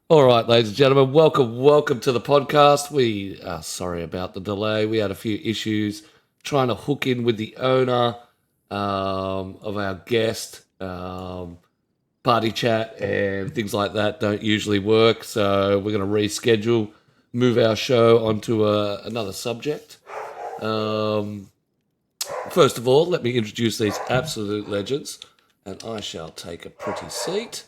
All right, ladies and gentlemen, welcome to the podcast. We are sorry about the delay. We had a few issues trying to hook in with the owner of our guest. Party chat and things like that don't usually work, so we're going to reschedule, move our show onto another subject. First of all, let me introduce these absolute legends, and I shall take a pretty seat.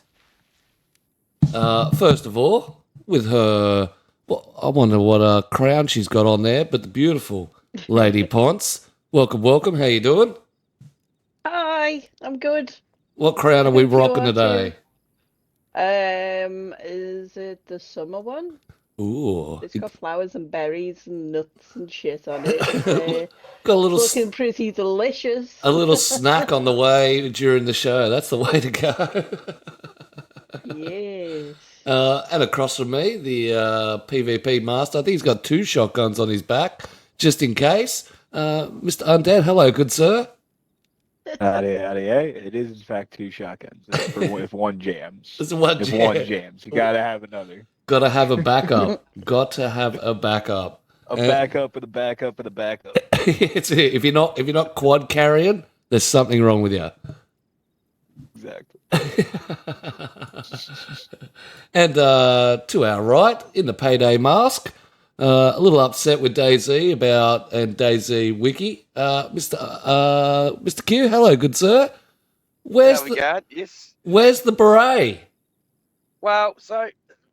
First of all, with her, well, I wonder what crown she's got on there, but the beautiful Lady Ponce. Welcome. How you doing? Hi, I'm good. What crown are we Hope you rocking are today? Is it the summer one? Ooh, It's got flowers and berries and nuts and shit on it. got a It's little looking pretty delicious. snack on the way during the show. That's the way to go. Yes. And across from me, the PvP master. I think he's got 2 shotguns on his back, just in case. Mr. Undead, hello, good sir. Howdy. It is in fact 2 shotguns. If one jams. It's one If jam. one jams, you gotta have another. Got to have a backup. Got to have a backup. A backup and a backup and a backup. It's it. If you're not quad carrying, there's something wrong with you. Exactly. And to our right, in the payday mask, a little upset with DayZ and DayZ Wiki. Mr. Q, hello, good sir. Where's the beret? Well, so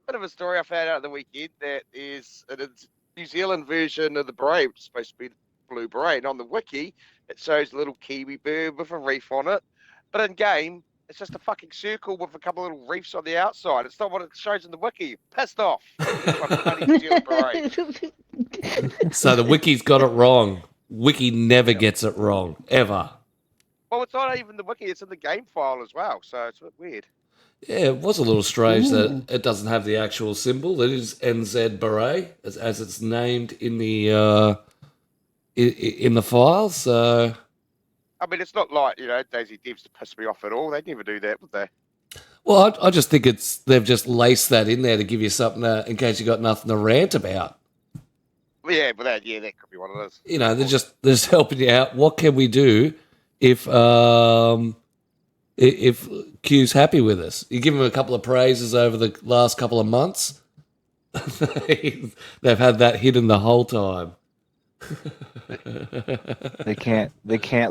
bit of a story I found out at the weekend that is a New Zealand version of the beret, which is supposed to be the blue beret. And on the wiki, it shows a little kiwi bird with a reef on it. But in game, it's just a fucking circle with a couple of little reefs on the outside. It's not what it shows in the wiki. Pissed off. New Zealand beret. So the wiki's got it wrong. Wiki never gets it wrong, ever. Well, it's not even the wiki, it's in the game file as well, so it's a bit weird. Yeah, it was a little strange that it doesn't have the actual symbol. It is NZ Beret as it's named in the file. So, I mean, it's not like DayZ Devs to piss me off at all. They'd never do that, would they? well, I just think they've just laced that in there to give you something in case you got nothing to rant about. Well, yeah, but that could be what it is. They're just helping you out. What can we do if Q's happy with us? You give him a couple of praises over the last couple of months. They've had that hidden the whole time. They can't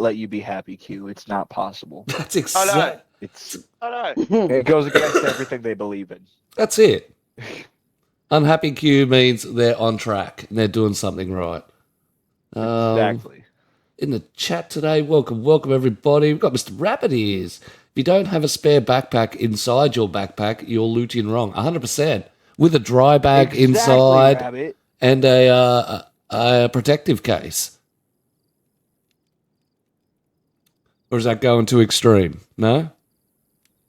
let you be happy, Q. It's not possible. That's exactly. I know. It goes against everything they believe in. That's it. Unhappy Q means they're on track and they're doing something right. Exactly. In the chat today, welcome everybody. We've got Mr. Rabbit Ears. If you don't have a spare backpack inside your backpack, you're looting wrong. 100%. With a dry bag inside Rabbit. and a protective case. Or is that going too extreme? No?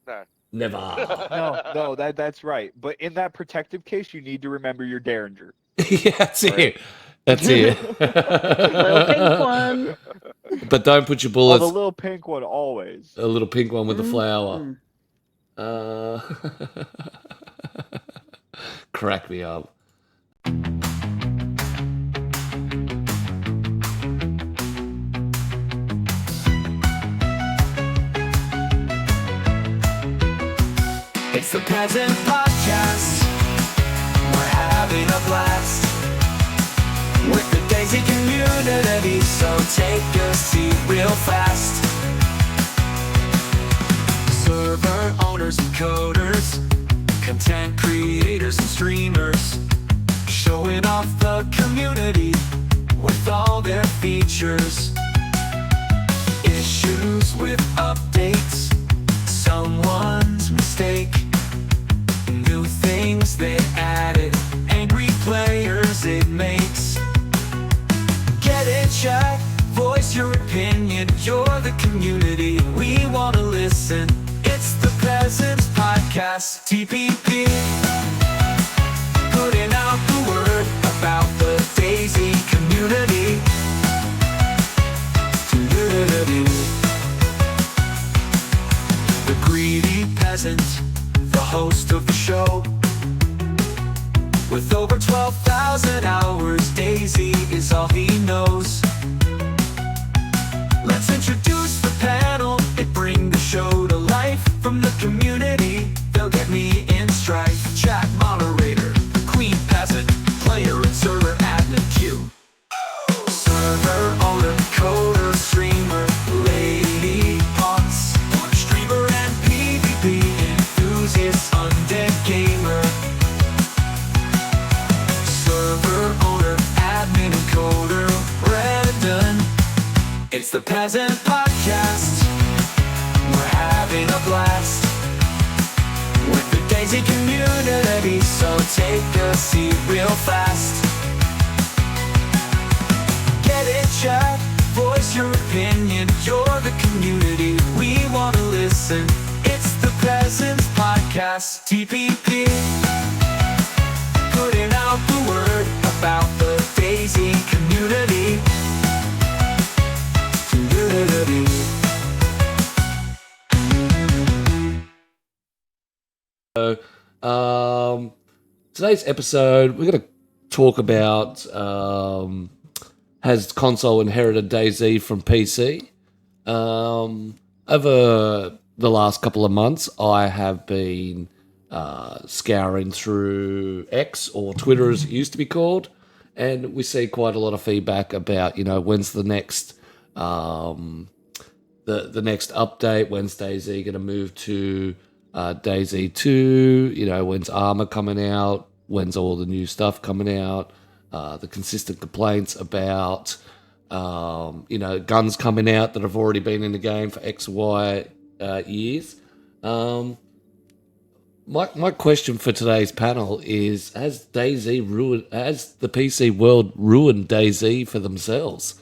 No. Never. No, that's right. But in that protective case, you need to remember your Derringer. Yeah, that's it. That's it. Little pink one. But don't put your Oh, bullets. the little pink one always. A little pink one with the flower. Crack me up. It's the Peasant Podcast. We're having a blast with the DayZ community, so take a seat real fast. Server owners and coders, content creators and streamers, showing off the community with all their features. Issues with updates, someone's mistake, new things they added, angry players it makes. Get in chat, voice your opinion, you're the community, we wanna listen. It's the Peasants Podcast, TPP, putting out the word about the DayZ community. The greedy peasant, the host of the show, With over 12,000 hours, DayZ is all he knows. Let's introduce the panel and bring the show to life. From the community, they'll get me in strife. Chat moderator, queen peasant, player and server admin queue. Server owner, coder, streamer, lady boss, streamer and PvP enthusiast, undead gamer. Server owner, admin and coder, Brandon. It's the Peasant Podcast. We're having a blast with the DayZ community, so take a seat real fast. Get in chat, voice your opinion. You're the community, we want to listen. It's the Peasants Podcast, TPP. Putting out the word about the DayZ community. Today's episode, we're going to talk about has Console Inherited DayZ from PC. Over the last couple of months, I have been scouring through X, or Twitter as it used to be called, and we see quite a lot of feedback about, when's the next the next update, when's DayZ going to move to DayZ 2, when's Armor coming out, when's all the new stuff coming out, the consistent complaints about, guns coming out that have already been in the game for X, Y years. My question for today's panel is, has the PC World ruined DayZ for themselves?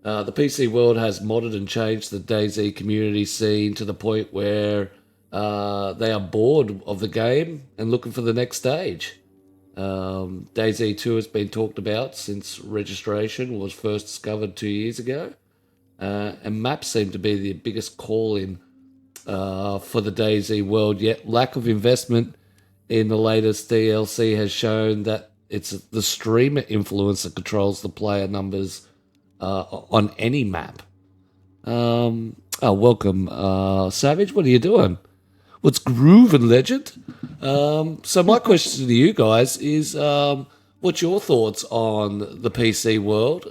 The PC World has modded and changed the DayZ community scene to the point where they are bored of the game and looking for the next stage. DayZ 2 has been talked about since registration was first discovered 2 years ago, and maps seem to be the biggest call-in for the DayZ world, yet lack of investment in the latest DLC has shown that it's the streamer influence that controls the player numbers on any map. Welcome, Savage. What are you doing? What's grooving, legend? So my question to you guys is, what's your thoughts on the PC world?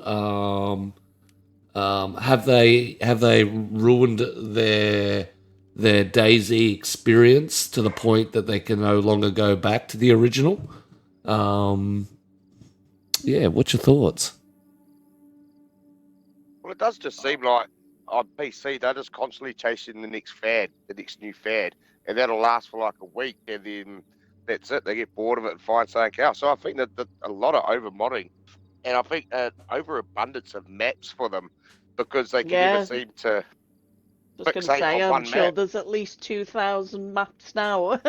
Have they ruined their DayZ experience to the point that they can no longer go back to the original? What's your thoughts? Well, it does just seem like on PC they're just constantly chasing the next fad, the next new fad, and that'll last for like a week, and then that's it. They get bored of it and find something else. So I think that a lot of over modding, and I think overabundance of maps for them, because they can never seem to. I was going to say, I'm sure there's at least 2,000 maps now.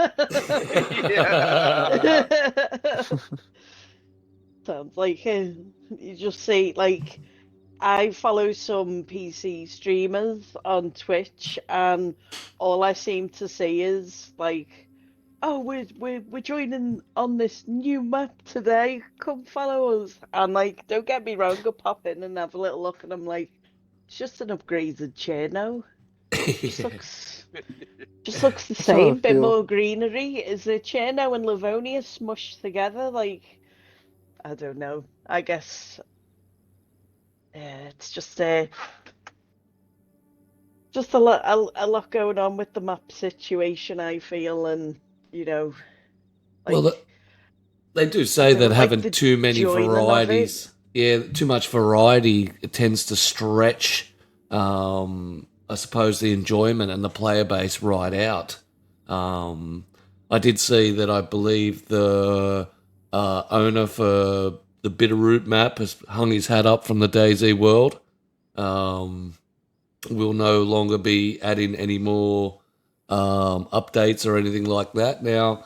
Sounds like you just see, like, I follow some PC streamers on Twitch, and all I seem to see is like, "Oh, we're joining on this new map today. Come follow us." And like, don't get me wrong, I'll pop in and have a little look, and I'm like, it's just an upgraded Cherno. Just looks the same, bit more greenery. Is it Cherno and Livonia smushed together? Like, I don't know. I guess. It's just a lot going on with the map situation, I feel, and like, well, they do say that having too many varieties, too much variety, it tends to stretch, I suppose, the enjoyment and the player base right out. I did see that I believe the owner for the Bitterroot map has hung his hat up from the DayZ world. We'll no longer be adding any more updates or anything like that. Now,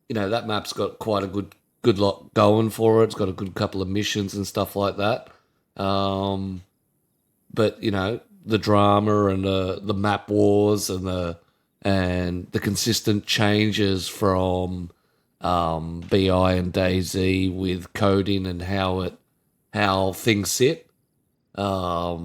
that map's got quite a good lot going for it. It's got a good couple of missions and stuff like that. But, the drama and the map wars and the consistent changes from BI and DayZ with coding and how things sit. I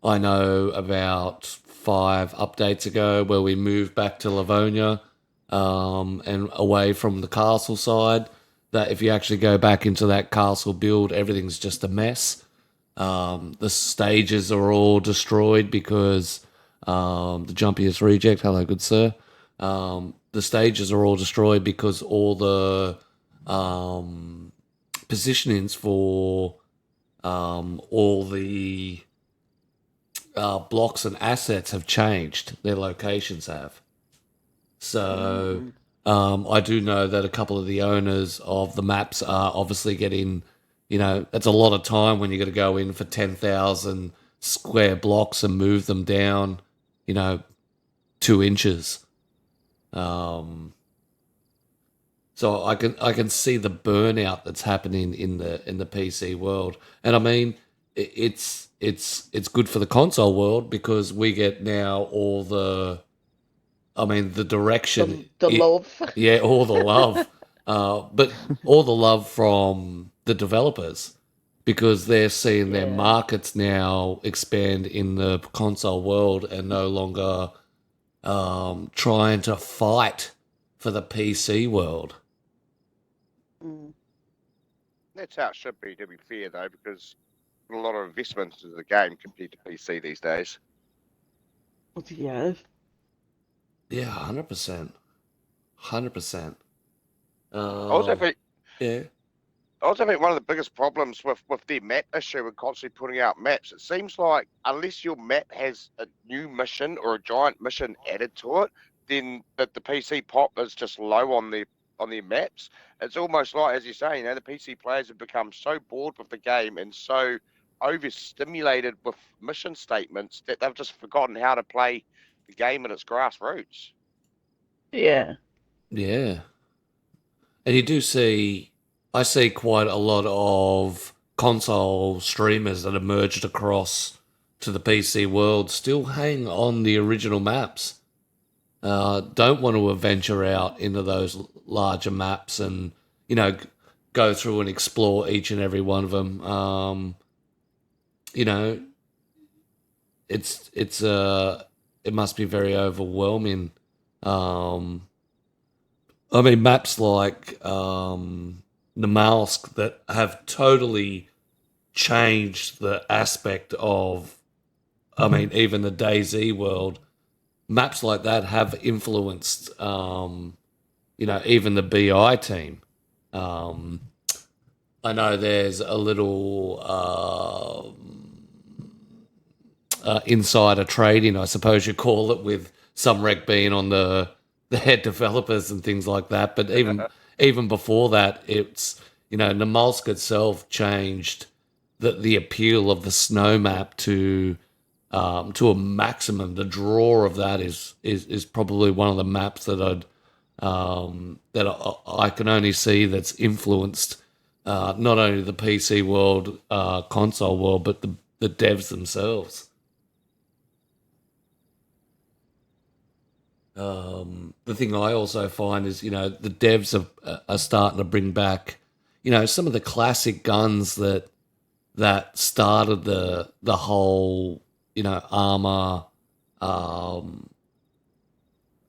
know about 5 updates ago where we moved back to Livonia and away from the castle side, that if you actually go back into that castle build, everything's just a mess. The stages are all destroyed because the jumpiest reject, hello good sir. The stages are all destroyed because all the positionings for all the blocks and assets have changed. Their locations have. So I do know that a couple of the owners of the maps are obviously getting, that's a lot of time when you got to go in for 10,000 square blocks and move them down, 2 inches. So I can see the burnout that's happening in the PC world, and I mean it's good for the console world because we get now all the direction, The love. yeah, all the love, but all the love from the developers because they're seeing their markets now expand in the console world and no longer trying to fight for the PC world. That's how it should be, to be fair, though, because a lot of investment into the game compared to PC these days. Yeah. Yeah, 100%. 100%. I also think one of the biggest problems with their map issue and constantly putting out maps, it seems like unless your map has a new mission or a giant mission added to it, then that the PC pop is just low on their maps. It's almost like, as you say, the PC players have become so bored with the game and so overstimulated with mission statements that they've just forgotten how to play the game at its grassroots. Yeah. Yeah. And you do see, I see quite a lot of console streamers that emerged across to the PC world still hang on the original maps. Don't want to venture out into those larger maps and, go through and explore each and every one of them. It must be very overwhelming. Maps like the Malsk that have totally changed the aspect of, even the DayZ world. Maps like that have influenced, even the BI team. I know there's a little insider trading, I suppose you call it, with some rec being on the head developers and things like that. But even before that, it's, Namalsk itself changed the appeal of the snow map to a maximum. The draw of that is probably one of the maps that I can only see that's influenced not only the PC world, console world, but the devs themselves. The thing I also find is, the devs are starting to bring back, some of the classic guns that started the whole, armor,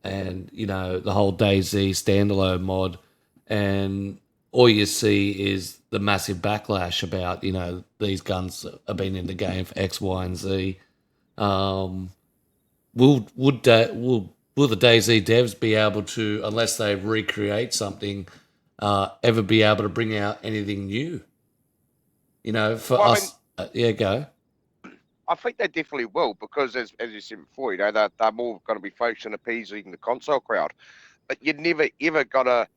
and, the whole DayZ standalone mod. And all you see is the massive backlash about, these guns have been in the game for X, Y, and Z. Will the DayZ devs be able to, unless they recreate something, ever be able to bring out anything new? Us. Go. I think they definitely will because, as you said before, they're more going to be focused on appeasing the console crowd. But you're never, ever going to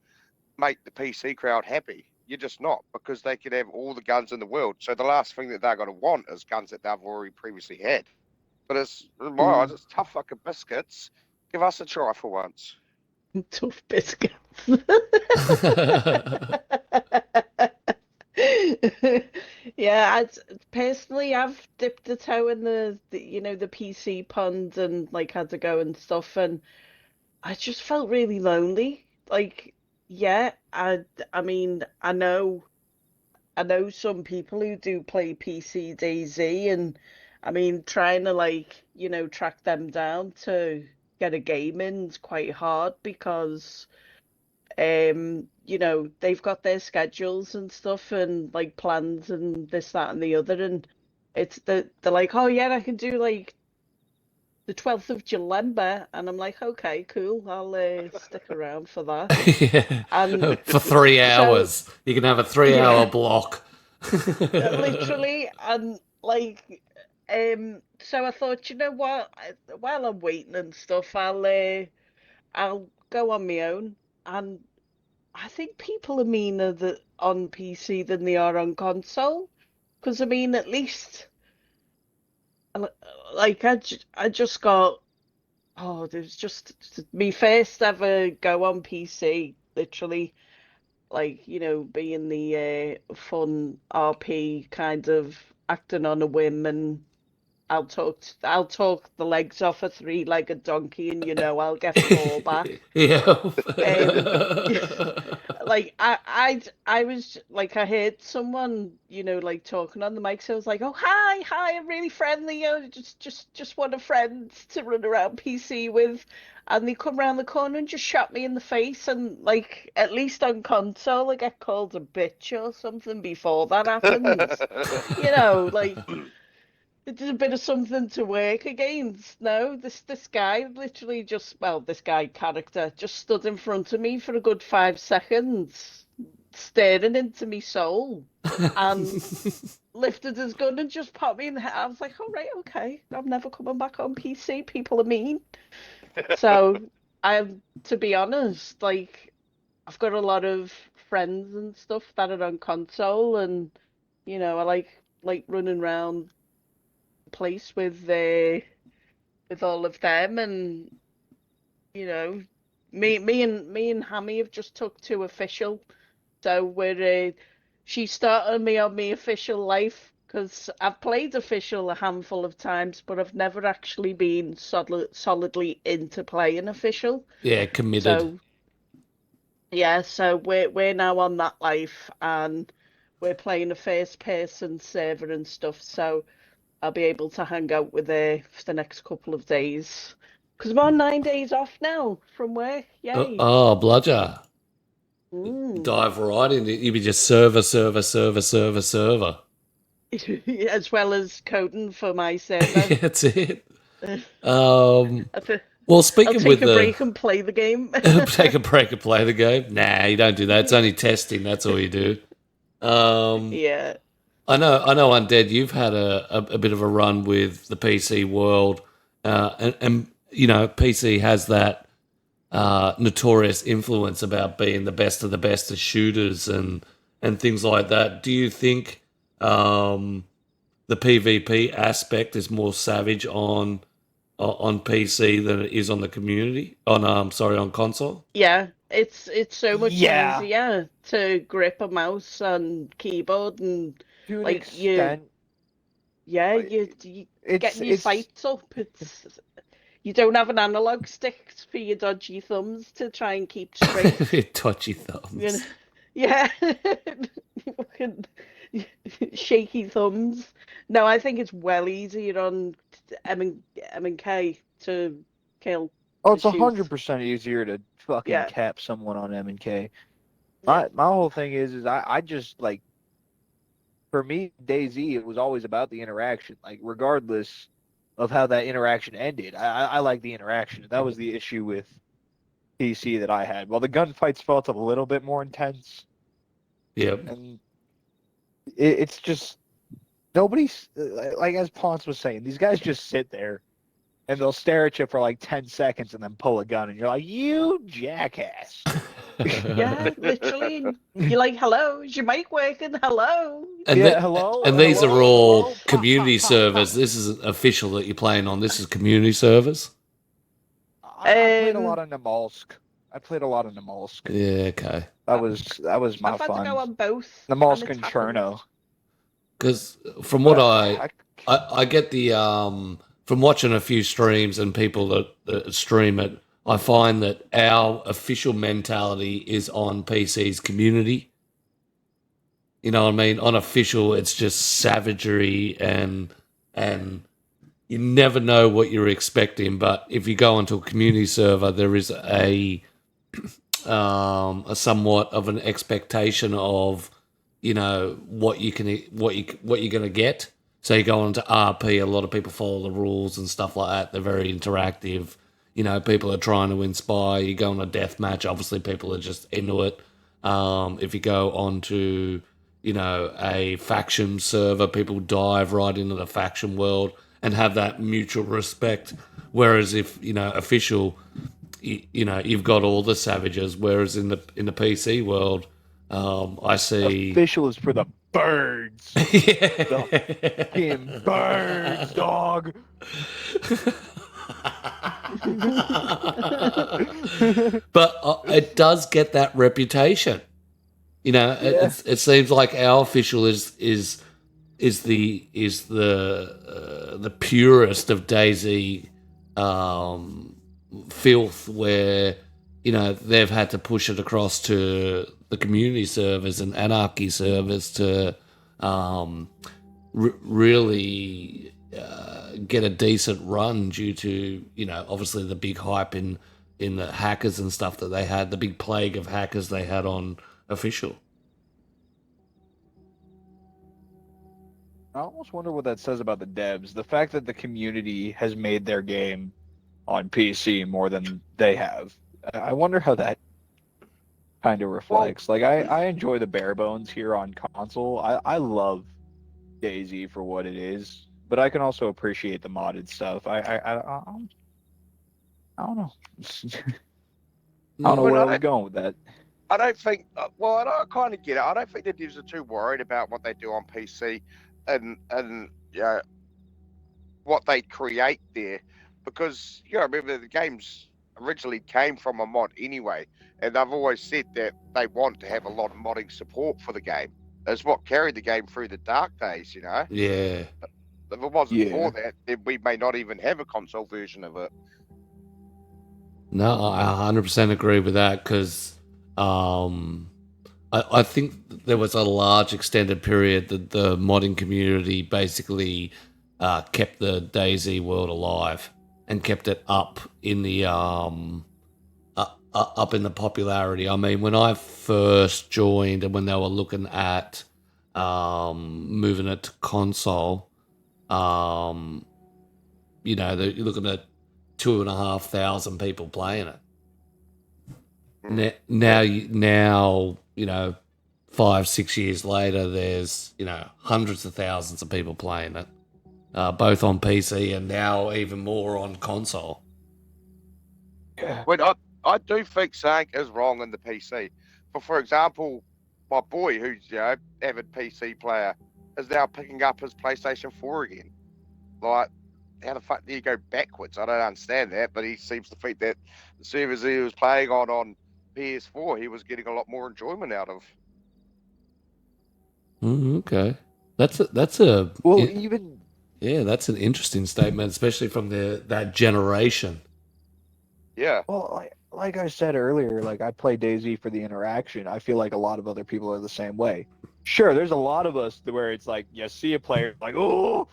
make the PC crowd happy. You're just not, because they could have all the guns in the world. So the last thing that they're going to want is guns that they've already previously had. But in my eyes, it's tough fucking biscuits. Give us a try for once. Tough biscuits. Yeah, personally, I've dipped a toe in the PC pond and had to go and stuff, and I just felt really lonely. Yeah, I mean, I know some people who do play PC DayZ, and I mean, trying to like, track them down to get a game in is quite hard because they've got their schedules and stuff and like plans and this, that, and the other, and they're like, oh yeah, I can do like the 12th of July, and I'm like, okay, cool, I'll stick around for that. And For 3 so, hours. You can have a 3 hour yeah, block. literally, and like, so I thought, you know what, while I'm waiting and stuff, I'll go on my own, and I think people are meaner on PC than they are on console, because I mean, at least, like, I just got. Oh, there's just me first ever go on PC, literally, like, being the fun RP kind of acting on a whim, and I'll talk the legs off a three-legged donkey, and I'll get four back. Yeah. Um, like I was like I heard someone like talking on the mic, so I was like, oh hi, I'm really friendly, just want a friend to run around PC with, and they come around the corner and just shot me in the face, and like at least on console I get called a bitch or something before that happens, like it's a bit of something to work against. No, this guy literally just, well, this guy character just stood in front of me for a good 5 seconds, staring into me soul, and lifted his gun and just popped me in the head. I was like, all right, okay, I'm never coming back on PC. People are mean. So to be honest, like I've got a lot of friends and stuff that are on console, and I like running around place with all of them, and you know me and Hammy have just took to official, so she started me on my official life, because I've played official a handful of times, but I've never actually been solidly into playing official. Yeah, committed. So yeah, so we're now on that life, and we're playing a first person server and stuff, so I'll be able to hang out with her for the next couple of days. Because I'm on 9 days off now from work. Yay. Oh, bludger. Mm. Dive right in it. You'd be just server. As well as coding for my server. That's it. I'll Well, speaking take with a the break and play the game. take a break and play the game. Nah, you don't do that. It's only testing. That's all you do. Yeah. I know, Undead. You've had a bit of a run with the PC world, and PC has that notorious influence about being the best of the best as shooters and things like that. Do you think the PvP aspect is more savage on PC than it is on the community? On console. Yeah. It's so much Yeah. easier to grip a mouse and keyboard, and To an like extent, you it's getting your sights up. You don't have an analog stick for your dodgy thumbs to try and keep straight. Touchy You know? thumbs. Yeah, fucking shaky thumbs. No, I think it's well easier on M and K to kill. Oh, it's shoot. 100% easier to fucking Yeah. cap someone on M&K. Yeah. My whole thing is I just like, for me, DayZ, it was always about the interaction. Like, regardless of how that interaction ended, I like the interaction. That was the issue with PC that I had. Well, the gunfights felt a little bit more intense, Yep. and it's just nobody's like, as Ponce was saying, these guys just sit there and they'll stare at you for like 10 seconds and then pull a gun, and you're like, you jackass. Yeah, literally. And you're like, hello, is your mic working? Hello. And Yeah, the- hello. And these are hello, all hello, community pop, pop, servers. pop. This isn't official that you're playing on. This is community servers. I played a Um, lot of Namalsk. Yeah, okay. That was my I've had to fun. go on both. Namalsk and and it's Cherno. Because from what But I get the from watching a few streams and people that stream it, I find that our official mentality is on PC's community. You know what I mean? On official, it's just savagery and you never know what you're expecting. But if you go onto a community server, there is a somewhat of an expectation of, you know, what you're gonna get. So you go onto RP, a lot of people follow the rules and stuff like that. They're very interactive. You know, people are trying to inspire. You go on a death match, obviously people are just into it. If you go onto, you know, a faction server, people dive right into the faction world and have that mutual respect. Whereas if, you know, official, you know, you've got all the savages. Whereas in the PC world, I see Official is for the birds. yeah. The fucking birds, dog. But it does get that reputation. You know, it seems like our official is the purest of DayZ filth, where, you know, they've had to push it across to the community servers and anarchy servers to really get a decent run due to, you know, obviously the big hype in the hackers and stuff that they had, the big plague of hackers they had on official. I almost wonder what that says about the devs. The fact that the community has made their game on PC more than they have. I wonder how that kind of reflects. Like, I enjoy the bare bones here on console. I love DayZ for what it is, but I can also appreciate the modded stuff. I don't know. I don't know where I was going with that. I don't think. Well, I kind of get it. I don't think the devs are too worried about what they do on PC and you know, what they create there, because, you know, remember the games originally came from a mod anyway, and they've always said that they want to have a lot of modding support for the game. It's what carried the game through the dark days, you know. Yeah. If it wasn't for that, then we may not even have a console version of it. No, I 100% agree with that, because I think there was a large extended period that the modding community basically kept the DayZ world alive and kept it up in the up in the popularity. I mean, when I first joined and when they were looking at moving it to console, you know, you're looking at 2,500 people playing it. Now, you know, 5-6 years later, there's, you know, hundreds of thousands of people playing it, both on PC and now even more on console. Well, I do think something is wrong in the PC. But for example, my boy, who's, you know, avid PC player, is now picking up his PlayStation 4 again. Like, how the fuck do you go backwards? I don't understand that, but he seems to think that the servers he was playing on PS4, he was getting a lot more enjoyment out of. Okay, that's an interesting statement, especially from that generation. Yeah. Well, like I said earlier, like, I play DayZ for the interaction. I feel like a lot of other people are the same way. Sure, there's a lot of us where it's like, you see a player like, oh,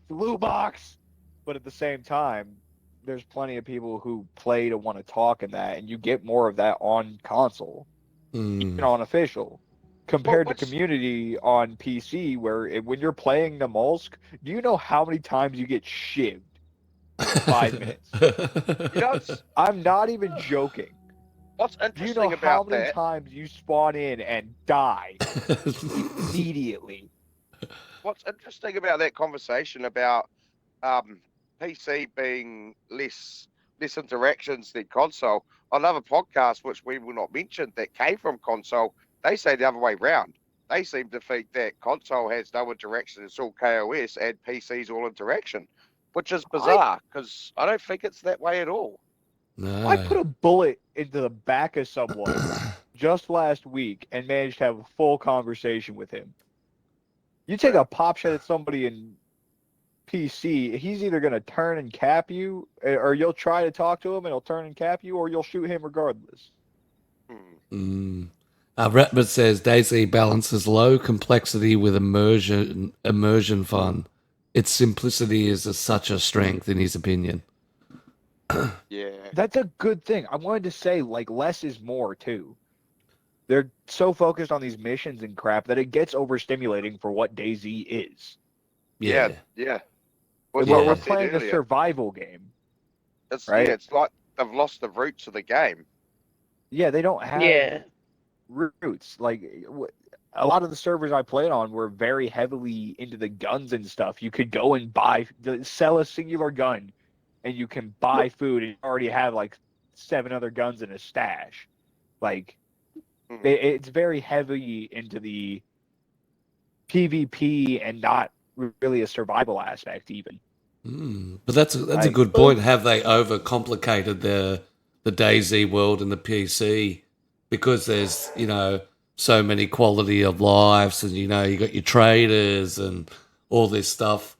blue box, but at the same time, there's plenty of people who play to want to talk in that, and you get more of that on console, even on official, compared to community on PC, where when you're playing the Molsk, do you know how many times you get shivved in 5 minutes? You know, I'm not even joking. What's Do you interesting know about how many that? times you spawn in and die immediately? What's interesting about that conversation about PC being less interactions than console? Another podcast, which we will not mention, that came from console, they say the other way round. They seem to think that console has no interaction, it's all KOS, and PC's all interaction, which is bizarre, because I don't think it's that way at all. No. I put a bullet into the back of someone just last week and managed to have a full conversation with him. You take a pop shot at somebody in PC, he's either going to turn and cap you, or you'll try to talk to him and he'll turn and cap you, or you'll shoot him regardless. Ratman says DayZ balances low complexity with immersion fun. Its simplicity is such a strength, in his opinion. Yeah. That's a good thing. I wanted to say, like, less is more, too. They're so focused on these missions and crap that it gets overstimulating for what DayZ is. Yeah. Well, Yeah. We're playing a survival game. It's, right? Yeah, it's like they've lost the roots of the game. Yeah, they don't have Yeah. roots. Like, a lot of the servers I played on were very heavily into the guns and stuff. You could go and sell a singular gun, and you can buy food, and you already have, like, 7 other guns in a stash. Like, it's very heavy into the PvP and not really a survival aspect, even. But that's a good point. Have they overcomplicated the DayZ world and the PC because there's so many quality of lives, and you got your traders and all this stuff.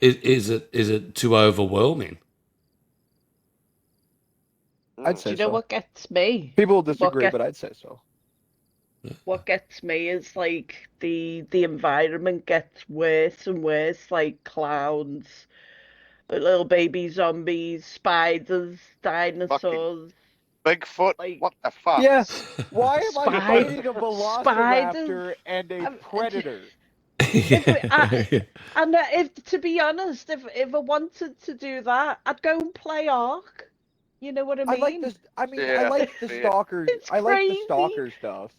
Is it too overwhelming? I'd Do say you know so. what gets me? People disagree, What but I'd say so. What gets me is like the environment gets worse and worse, like clowns, little baby zombies, spiders, dinosaurs. Bigfoot. Like- What the fuck? Yeah. Why am I Spiders. fighting a velociraptor and a predator? And if, to be honest, if I wanted to do that, I'd go and play Ark. You know what I mean? I like this. I mean, Yeah, I like the yeah. stalker. It's I like the crazy. stalker stuff.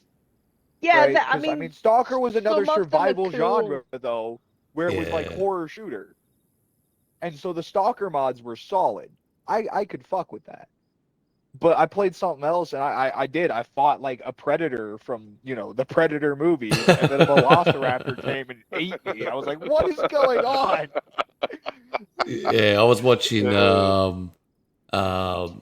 Yeah, Right? I 'Cause, mean, Stalker was another some of them are survival cool. genre though, where it was like Yeah. horror shooter, and so the Stalker mods were solid. I could fuck with that. But I played something else, and I fought like a predator from the Predator movie, and then a velociraptor came and ate me. I was like, what is going on? Yeah, I was watching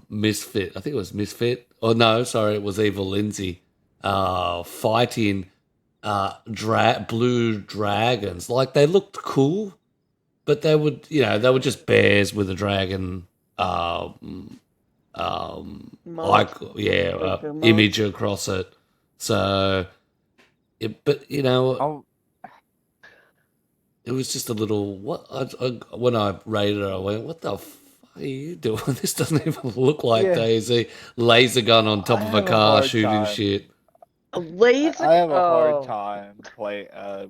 Misfit. I think it was Misfit. Oh no, sorry, it was Evil Lindsay. Fighting blue dragons. Like, they looked cool, but they were just bears with a dragon image across it. So Oh, it was just a little when I rated it, I went, what the fuck are you doing? This doesn't even look like Yeah. DayZ. Laser gun on top I of have a a car hard shooting time. shit. a laser. I have a hard Oh. time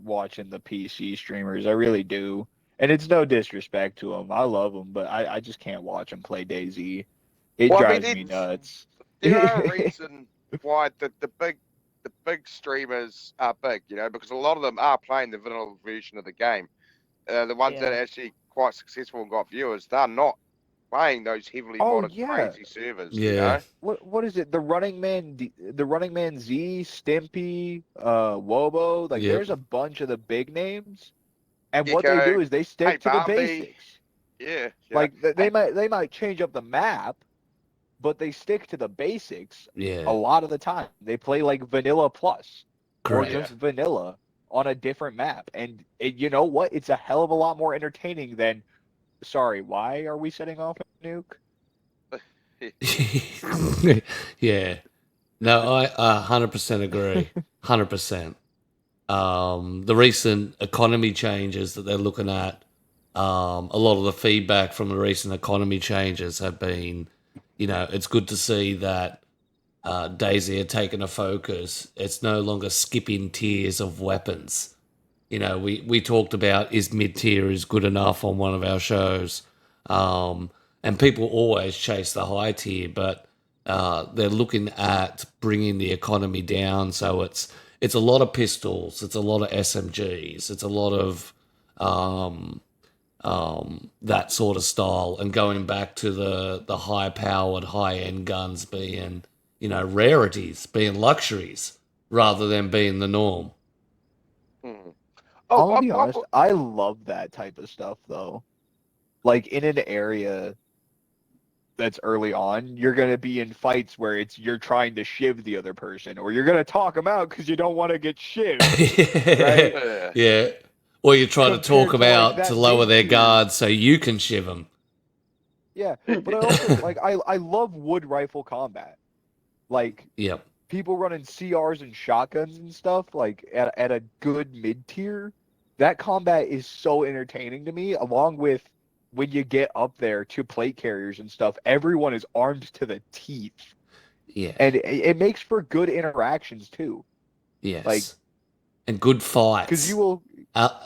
watching the PC streamers. I really do, and it's no disrespect to them. I love them, but I just can't watch them play DayZ. It Well, I mean, drives me nuts. There are a reason why the big streamers are big, because a lot of them are playing the vanilla version of the game. The ones that Yeah. are actually quite successful and got viewers, they're not playing those heavily Oh, modded yeah. crazy servers. Yeah. What is it? The Running Man Z, Stimpy, Wobo. Like, Yep. there's a bunch of the big names, and what Gecko, they do is they stick Hey to the Bambi. basics. Yeah. Like, they might change up the map, but they stick to the basics Yeah. a lot of the time. They play like Vanilla Plus or Correct. just Vanilla on a different map, and you know what? It's a hell of a lot more entertaining than. Sorry, why are we setting off a nuke? Yeah. No, I 100% agree. 100%. The recent economy changes that they're looking at, a lot of the feedback from the recent economy changes have been, it's good to see that DayZ are taking a focus. It's no longer skipping tiers of weapons. We talked about, is mid-tier is good enough on one of our shows. And people always chase the high tier, but they're looking at bringing the economy down. So it's a lot of pistols, it's a lot of SMGs, it's a lot of that sort of style, and going back to the high-powered, high-end guns being, rarities, being luxuries, rather than being the norm. Oh, I'll be honest, I love that type of stuff though. Like, in an area that's early on, you're gonna be in fights where you're trying to shiv the other person, or you're gonna talk them out because you don't want to get shivved. Right? Yeah. Or you try to talk compared them to, like, out that to lower their mid-tier. guard so you can shiv them. Yeah, but I also like I love wood rifle combat. Like Yep. people running CRs and shotguns and stuff, like at a good mid tier, that combat is so entertaining to me. Along with when you get up there to plate carriers and stuff, everyone is armed to the teeth, Yeah. and it makes for good interactions too. Yes. Like, and good because fights. you will,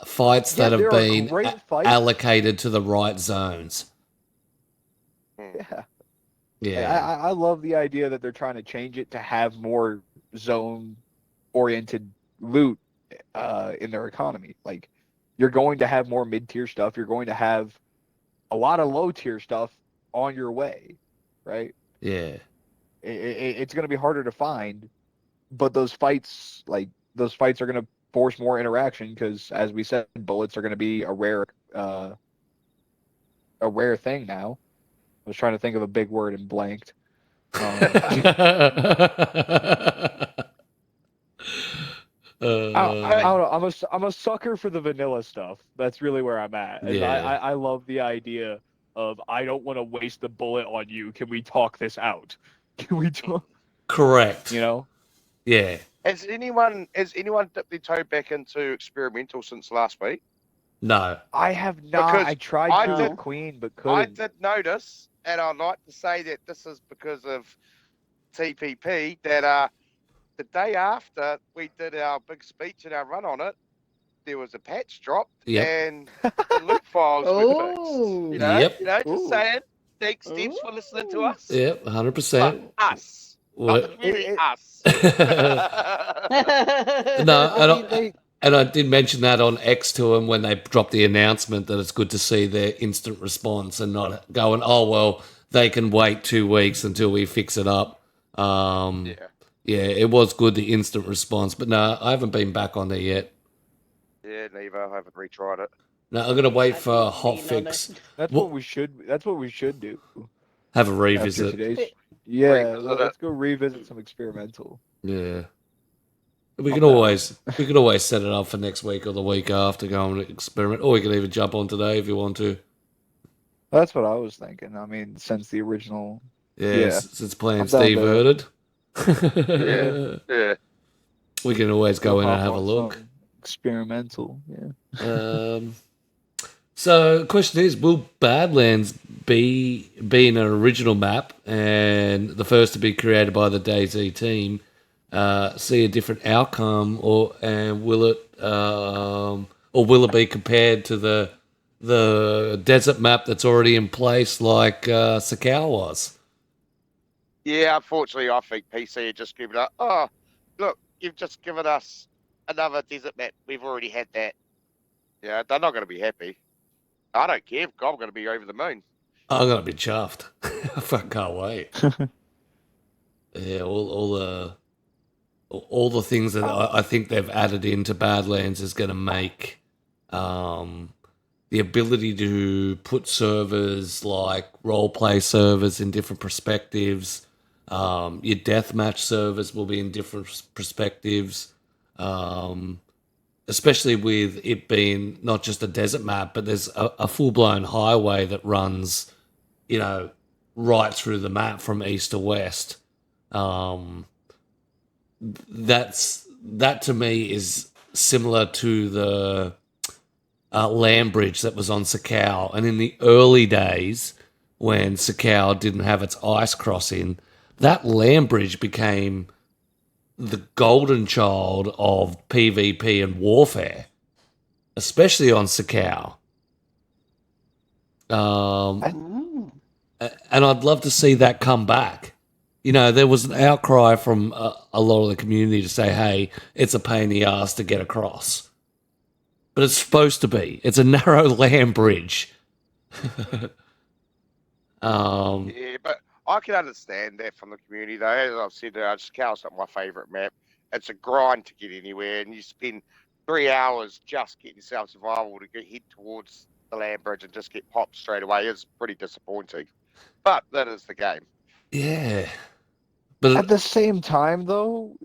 Fights that have there are been great fights. allocated to the right zones. Yeah. Yeah. I love the idea that they're trying to change it to have more zone-oriented loot in their economy. Like, you're going to have more mid-tier stuff. You're going to have a lot of low-tier stuff on your way, right? Yeah. It's going to be harder to find, but those fights are going to force more interaction because, as we said, bullets are going to be a rare thing now. I was trying to think of a big word and blanked. I don't know. I'm a sucker for the vanilla stuff. That's really where I'm at. And Yeah. I love the idea of I don't want to waste the bullet on you. Can we talk this out? Can we talk? Correct. You know? Yeah. Has anyone dipped their toe back into experimental since last week? No. I have not. Because I tried I to did- with Queen, but I couldn't. did notice, and I'd like to say that this is because of TPP, that the day after we did our big speech and our run on it, there was a patch dropped, Yep. and the loot files were fixed. Oh. You know, Yep. just Ooh. saying. Thanks, Steps, for listening to us. Yep. 100%. But us. Not the community, us. No, and I did mention that on X to them when they dropped the announcement that it's good to see their instant response and not going, oh, well, they can wait 2 weeks until we fix it up. Yeah. Yeah, it was good, the instant response. But no, I haven't been back on there yet. Yeah, neither. I haven't retried it. No, I'm going to wait I for a didn't hot lean on fix. it. That's What- what we should. That's what we should do. Have a After revisit. today's. Yeah, Revisit let's go revisit some experimental. Yeah. We can Not bad. always set it up for next week or the week after, go and experiment. Or we can even jump on today if you want to. That's what I was thinking. I mean, since the original. Yeah, Yeah. since plans I'm down to- diverted. Yeah. We can always go in and hop have a on look. some Experimental, yeah. So the question is, will Badlands be an original map and the first to be created by the DayZ team see a different outcome, or will it be compared to the desert map that's already in place like Sakau was? Yeah, unfortunately, I think PC are just giving up. Oh, look, you've just given us another desert map. We've already had that. Yeah, they're not going to be happy. I don't care. I'm going to be over the moon. I'm gonna be chuffed. I fucking can't wait. Yeah, all the things that I think they've added into Badlands is going to make the ability to put servers like roleplay servers in different perspectives. Your deathmatch servers will be in different perspectives. Especially with it being not just a desert map, but there's a full-blown highway that runs, right through the map from east to west. That to me is similar to the land bridge that was on Sakau. And in the early days, when Sakau didn't have its ice crossing, that land bridge became the golden child of PvP and warfare, especially on Sakau. And I'd love to see that come back. There was an outcry from a lot of the community to say, hey, it's a pain in the ass to get across. But it's supposed to be. It's a narrow land bridge. Yeah, but I can understand that from the community, though. As I've said, Sakau's not my favourite map. It's a grind to get anywhere, and you spend 3 hours just getting yourself survival to head towards the land bridge and just get popped straight away. It's pretty disappointing. But that is the game. Yeah. But At the same time, though,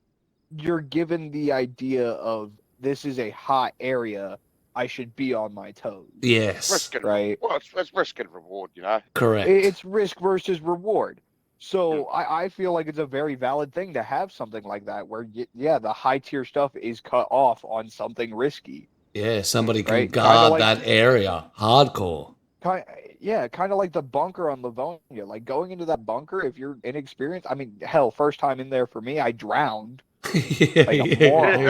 you're given the idea of this is a hot area I should be on my toes. Yes, Risk and Right. Well, it's risk and reward, you know. correct. It's risk versus reward. So I feel like it's a very valid thing to have something like that where, the high tier stuff is cut off on something risky. Yeah, somebody can Right, kinda guard like- that area hardcore. Kind of like the bunker on Livonia. Like going into that bunker, if you're inexperienced, I mean, hell, first time in there for me, I drowned. Yeah, Like a moron.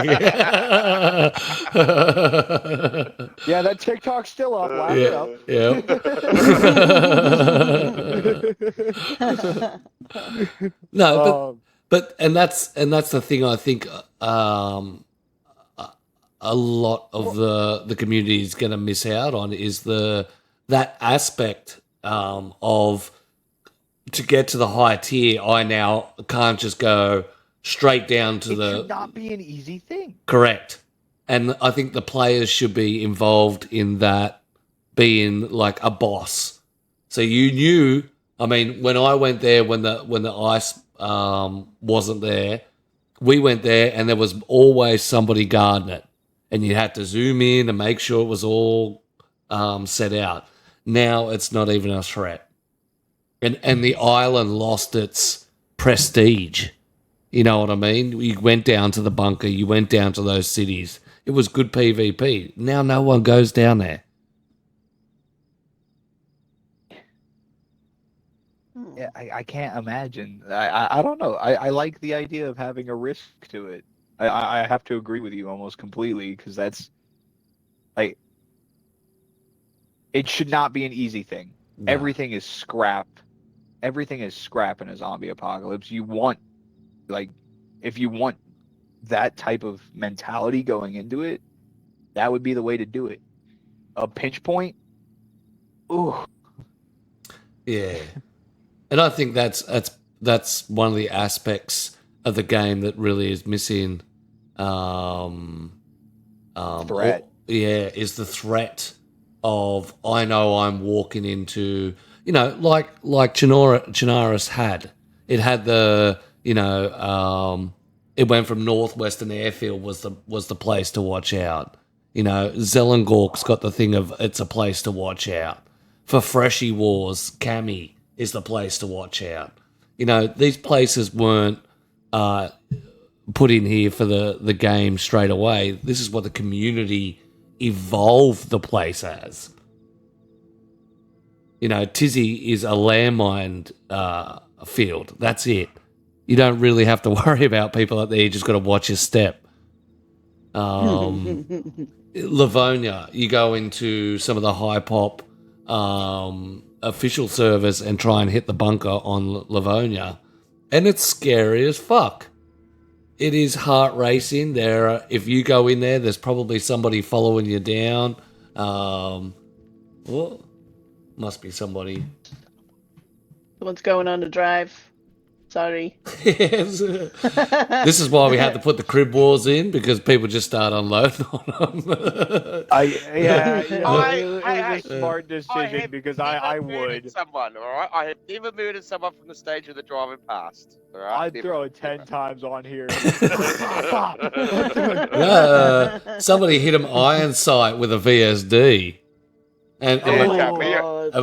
Yeah, that TikTok's still up. Laugh it up. Yeah. No, Um, but that's the thing. I think a lot of the community is going to miss out on is that aspect of to get to the high tier. I now can't just go straight down to it the should not be an easy thing. correct, and I think the players should be involved in that being like a boss. So you knew. I mean, when I went there, when the ice wasn't there, we went there, and there was always somebody guarding it, and you had to zoom in and make sure it was all set out. Now it's not even a threat, and the island lost its prestige. You know what I mean? You went down to the bunker, you went down to those cities. It was good PvP. Now no one goes down there. Yeah, I can't imagine. I don't know. I like the idea of having a risk to it. I have to agree with you almost completely because that's like it should not be an easy thing. No. Everything is scrap. Everything is scrap in a zombie apocalypse. You want if you want that type of mentality going into it, that would be the way to do it. A pinch point. Ooh. Yeah. And I think that's one of the aspects of the game that really is missing. Threat. Is the threat of I know I'm walking into like Chernarus had. It had the it went from Northwestern Airfield was the place to watch out. Zelengork's got the thing of it's a place to watch out. For Freshy Wars, Cami is the place to watch out. These places weren't put in here for the game straight away. This is what the community evolved the place as. Tizzy is a landmine field. That's it. You don't really have to worry about people out there. You just got to watch your step. Livonia, you go into some of the high pop official servers and try and hit the bunker on Livonia, and it's scary as fuck. It is heart racing. If you go in there, there's probably somebody following you down. Must be somebody. Someone's going on a drive. Sorry. Yes. This is why we had to put the crib wars in, because people just start unloading on them. It was a smart decision because I never would. murdered someone, all right? I have never murdered someone from the stage of the driving past. All right? I'd Never. throw it 10 times on here. Somebody hit him iron sight with a VSD and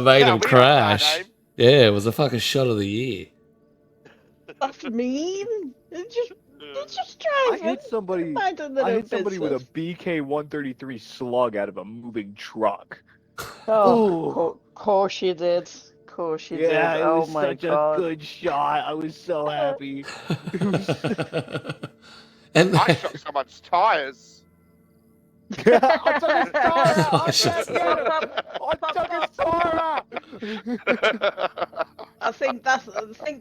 made him crash. Yeah, it was the fucking shot of the year. That's mean. It's just I driving. hit somebody. Minding their I own hit somebody with a business. BK-133 slug out of a moving truck. Oh, course you did. Course you did. Yeah, it Oh was my such god. a good shot. I was so happy. And I shot someone's tires. I took his tire out. I took his tire out. I think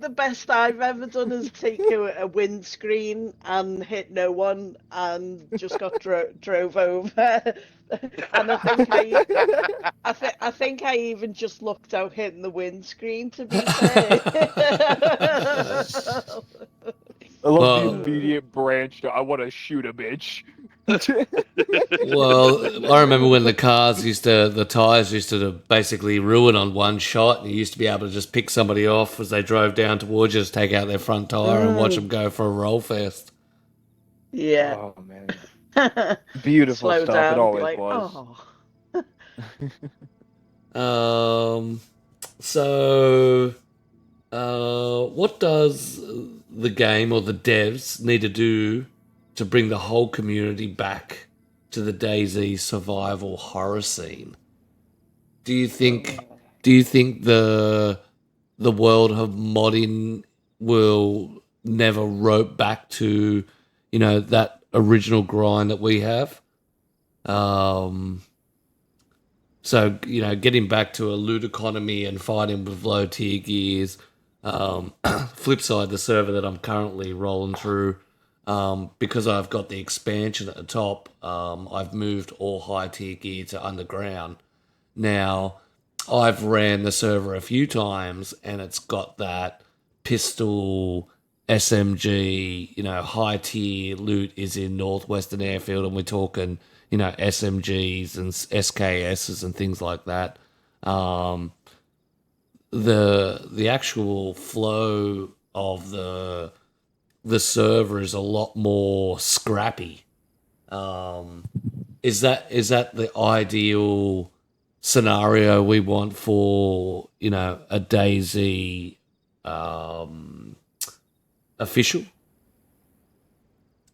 the best I've ever done is take a windscreen and hit no one and just got drove over. And I think I even just looked out hitting the windscreen, to be fair. I love Well- the immediate branch to I want to shoot a bitch. well, I remember when the tires used to basically ruin on one shot, and you used to be able to just pick somebody off as they drove down towards you, just take out their front tire and watch them go for a roll fest. Yeah. Oh man. Beautiful slow stuff. down It and be always like, was. oh. So, what does the game or the devs need to do to bring the whole community back to the DayZ survival horror scene? Do you think the world of modding will never rope back to, that original grind that we have? So, getting back to a loot economy and fighting with low tier gears. Flip side, the server that I'm currently rolling through, because I've got the expansion at the top, I've moved all high tier gear to underground. Now, I've ran the server a few times and it's got that pistol, SMG, high tier loot is in Northwestern Airfield, and we're talking, SMGs and SKSs and things like that. The actual flow of the server is a lot more scrappy. Is that the ideal scenario we want for a DayZ official?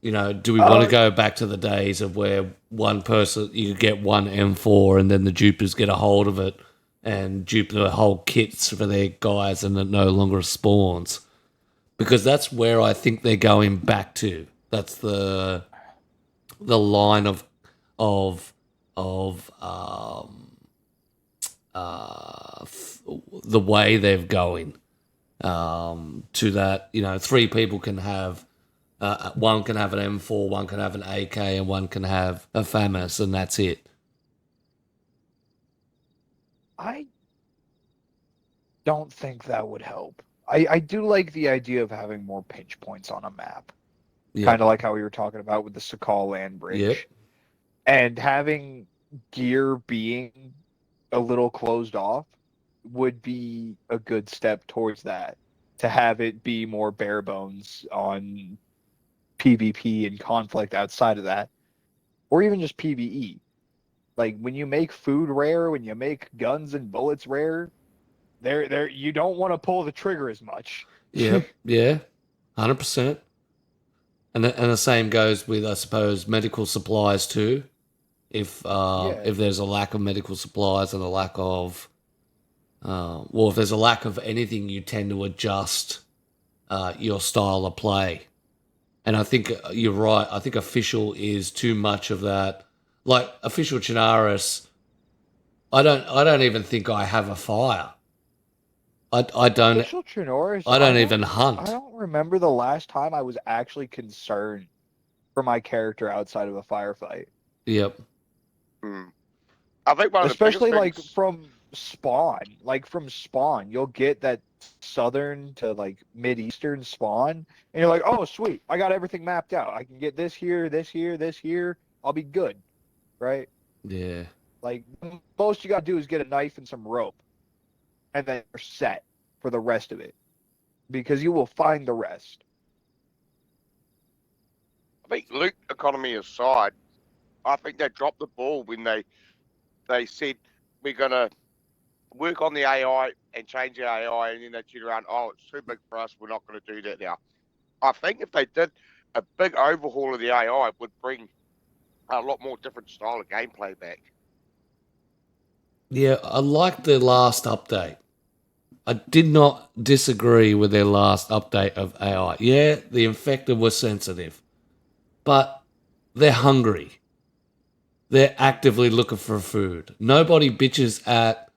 Do we want to go back to the days of where one person, you could get one M4 and then the dupers get a hold of it and dupe the whole kits for their guys and it no longer spawns? Because that's where I think they're going back to. That's the line of the way they're going to that. 3 people can have. One can have an M4, one can have an AK, and one can have a FAMAS, and that's it. I don't think that would help. I do like the idea of having more pinch points on a map. Yep. Kind of like how we were talking about with the Sakal land bridge. Yep. And having gear being a little closed off would be a good step towards that. To have it be more bare bones on PvP and conflict outside of that, or even just PvE. Like when you make food rare, when you make guns and bullets rare, there you don't want to pull the trigger as much. Yep. Yeah. 100%. And the same goes with, I suppose, medical supplies too. If there's a lack of medical supplies and a lack of, if there's a lack of anything, you tend to adjust your style of play. And I think you're right. I think official is too much of that. Like official Chinaris, I don't even think I have a fire. I don't. Official Chinoris, I don't even hunt. I don't remember the last time I was actually concerned for my character outside of a firefight. Yep. I think one of especially the like biggest things, from spawn, you'll get that southern to like mid-eastern spawn, and you're like, oh sweet, I got everything mapped out. I can get this here, this here, this here. I'll be good, right? Yeah. Like most you gotta do is get a knife and some rope, and then you're set for the rest of it, because you will find the rest. I think loot economy aside, I think they dropped the ball when they said we're gonna work on the AI and change the AI, and then they turn around, oh, it's too big for us, we're not going to do that now. I think if they did a big overhaul of the AI, it would bring a lot more different style of gameplay back. Yeah, I liked their last update. I did not disagree with their last update of AI. Yeah, the infected were sensitive, but they're hungry. They're actively looking for food. Nobody bitches at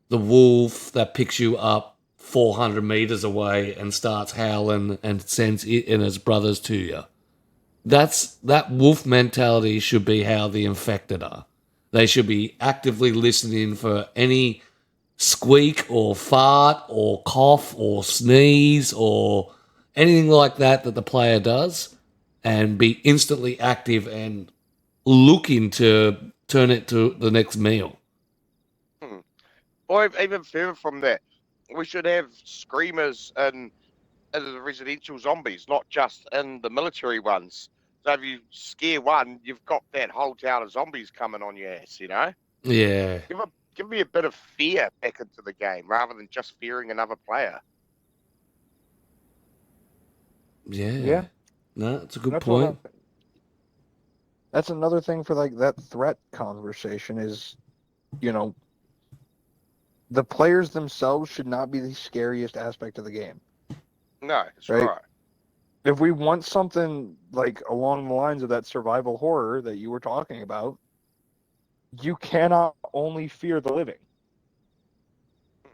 the wolf that picks you up 400 meters away and starts howling and sends it and his brothers to you. That wolf mentality should be how the infected are. They should be actively listening for any squeak or fart or cough or sneeze or anything like that the player does, and be instantly active and looking to turn it to the next meal. Or even further from that, we should have screamers in the residential zombies, not just in the military ones. So if you scare one, you've got that whole town of zombies coming on your ass, you know? Yeah. Give me a bit of fear back into the game rather than just fearing another player. Yeah. Yeah. No, it's a good That's what point. that's another thing for like that threat conversation is, you know, the players themselves should not be the scariest aspect of the game. No, that's Right. right. If we want something like along the lines of that survival horror that you were talking about, you cannot only fear the living.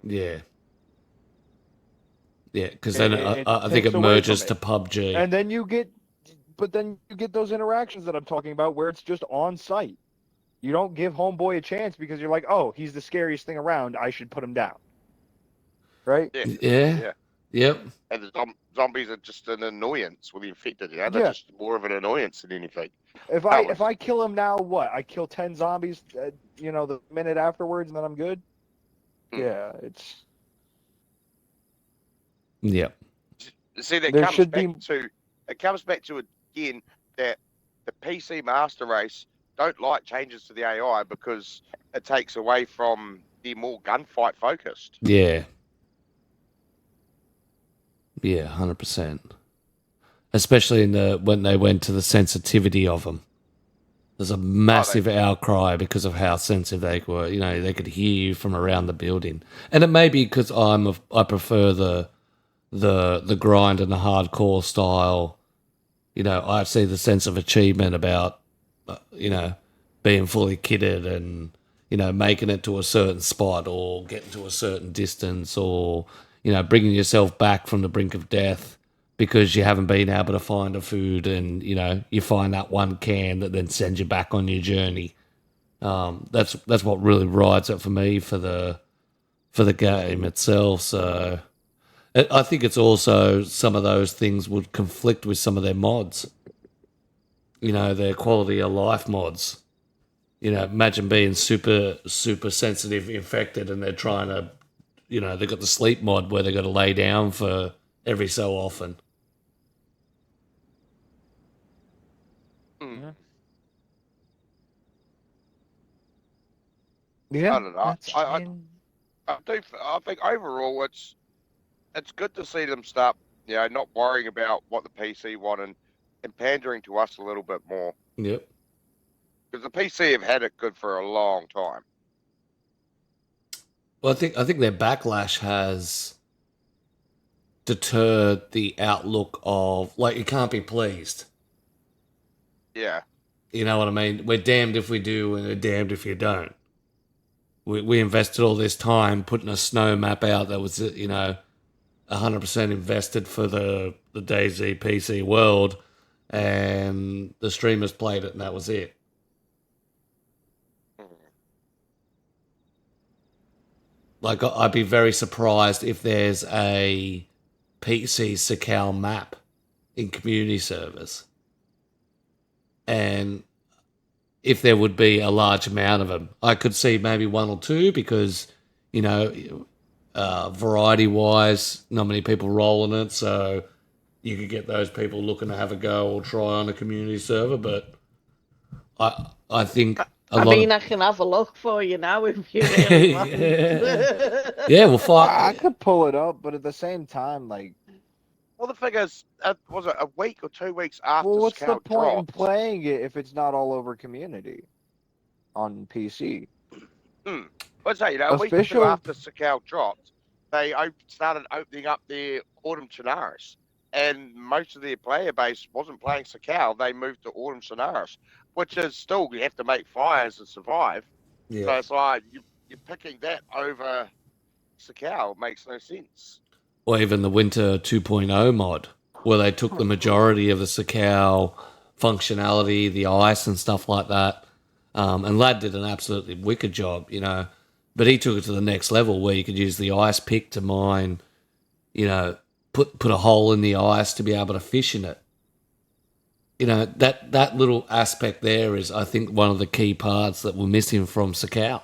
Yeah. Yeah, because then It I think takes it away merges from to it. PUBG. And then you get those interactions that I'm talking about where it's just on site. You don't give homeboy a chance because you're like, oh, he's the scariest thing around. I should put him down. Right? Yeah. Yeah. Yeah. Yep. And the zombies are just an annoyance with the infected, you know? They're Yeah. just more of an annoyance than anything. If Hell, I kill him now, what? I kill 10 zombies, the minute afterwards, and then I'm good. Yeah, it's Yep. See, that There comes should back be- to it comes back to again that the PC master race don't like changes to the AI because it takes away from the more gunfight focused. Yeah. Yeah, 100%. Especially when they went to the sensitivity of them. There's a massive outcry because of how sensitive they were. You know, they could hear you from around the building, and it may be because I prefer the grind and the hardcore style. You know, I see the sense of achievement about being fully kitted and making it to a certain spot or getting to a certain distance or bringing yourself back from the brink of death because you haven't been able to find a food and you find that one can that then sends you back on your journey. That's what really rides it for me for the game itself. So I think it's also some of those things would conflict with some of their mods. Their quality of life mods. Imagine being super, super sensitive, infected, and they're trying to, they've got the sleep mod where they've got to lay down for every so often. Yeah. I don't know. I think overall it's good to see them start, not worrying about what the PC want and pandering to us a little bit more. Yep. Because the PC have had it good for a long time. Well, I think their backlash has deterred the outlook of you can't be pleased. Yeah. You know what I mean? We're damned if we do and we're damned if you don't. We invested all this time putting a snow map out that was 100% invested for the DayZ PC World, and the streamers played it and that was it. I'd be very surprised if there's a PC Sakal map in community servers. And if there would be a large amount of them, I could see maybe one or two because, variety-wise, not many people rolling it, so you could get those people looking to have a go or try on a community server. But I think I can have a look for you now if you really want. Yeah, well, I could pull it up, but at the same time, well, the thing is, was it a week or 2 weeks after what's the Scout point in dropped? playing it if it's not all over community on PC? Let's say, a week or two after Sakal dropped, they started opening up their Autumn Chinaris. And most of their player base wasn't playing Sakal. They moved to Autumn Chinaris, which is still, you have to make fires to survive. Yeah. So it's like, you're picking that over Sakal. It makes no sense. Or even the Winter 2.0 mod, where they took the majority of the Sakal functionality, the ice and stuff like that. And Lad did an absolutely wicked job, but he took it to the next level where you could use the ice pick to mine, put a hole in the ice to be able to fish in it. That little aspect there is, I think, one of the key parts that we're missing from Sakal.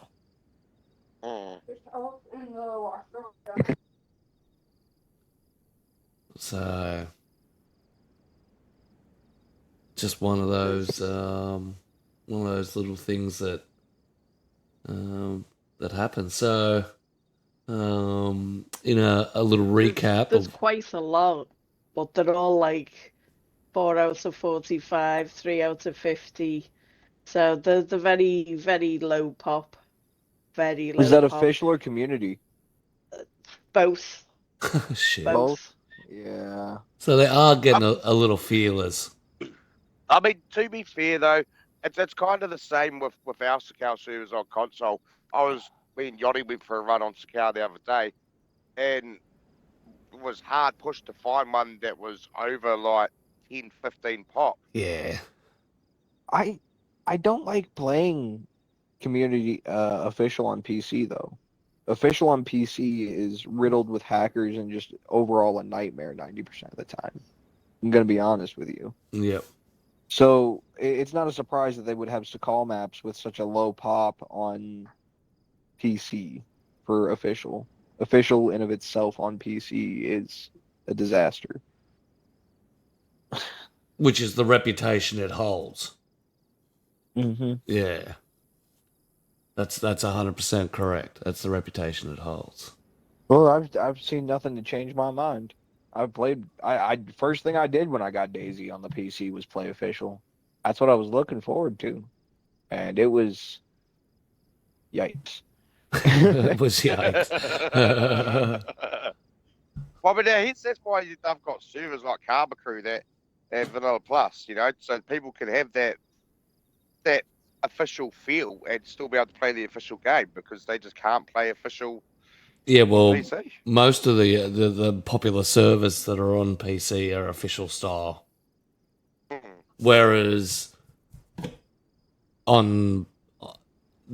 just one of those little things that that happen. So, in a little recap There's of quite a lot, but they're all like 4 out of 45, 3 out of 50. So they're very, very low pop. Very Is low that pop. official or community? Both. shit. Both. Yeah. So they are getting a little feelers. I mean, to be fair though, it's kind of the same with our Sakal servers on console. Me and Yachty went for a run on Sakal the other day, and it was hard pushed to find one that was over like 10, 15 pop. Yeah. I don't like playing community official on PC though. Official on PC is riddled with hackers and just overall a nightmare 90% of the time. I'm gonna be honest with you. Yep. So it's not a surprise that they would have Sakal maps with such a low pop on PC for official. Official in of itself on PC is a disaster. Which is the reputation it holds. Mm-hmm. Yeah. That's 100% correct. That's the reputation it holds. Well, I've seen nothing to change my mind. I've played. I first thing I did when I got DayZ on the PC was play official. That's what I was looking forward to, and it was yikes. It was yikes. Well, but that's why they've got servers like Karma Crew that have Vanilla Plus, you know, so people can have that official feel and still be able to play the official game because they just can't play official. Yeah, well, PC. most of the popular servers that are on PC are official style, whereas on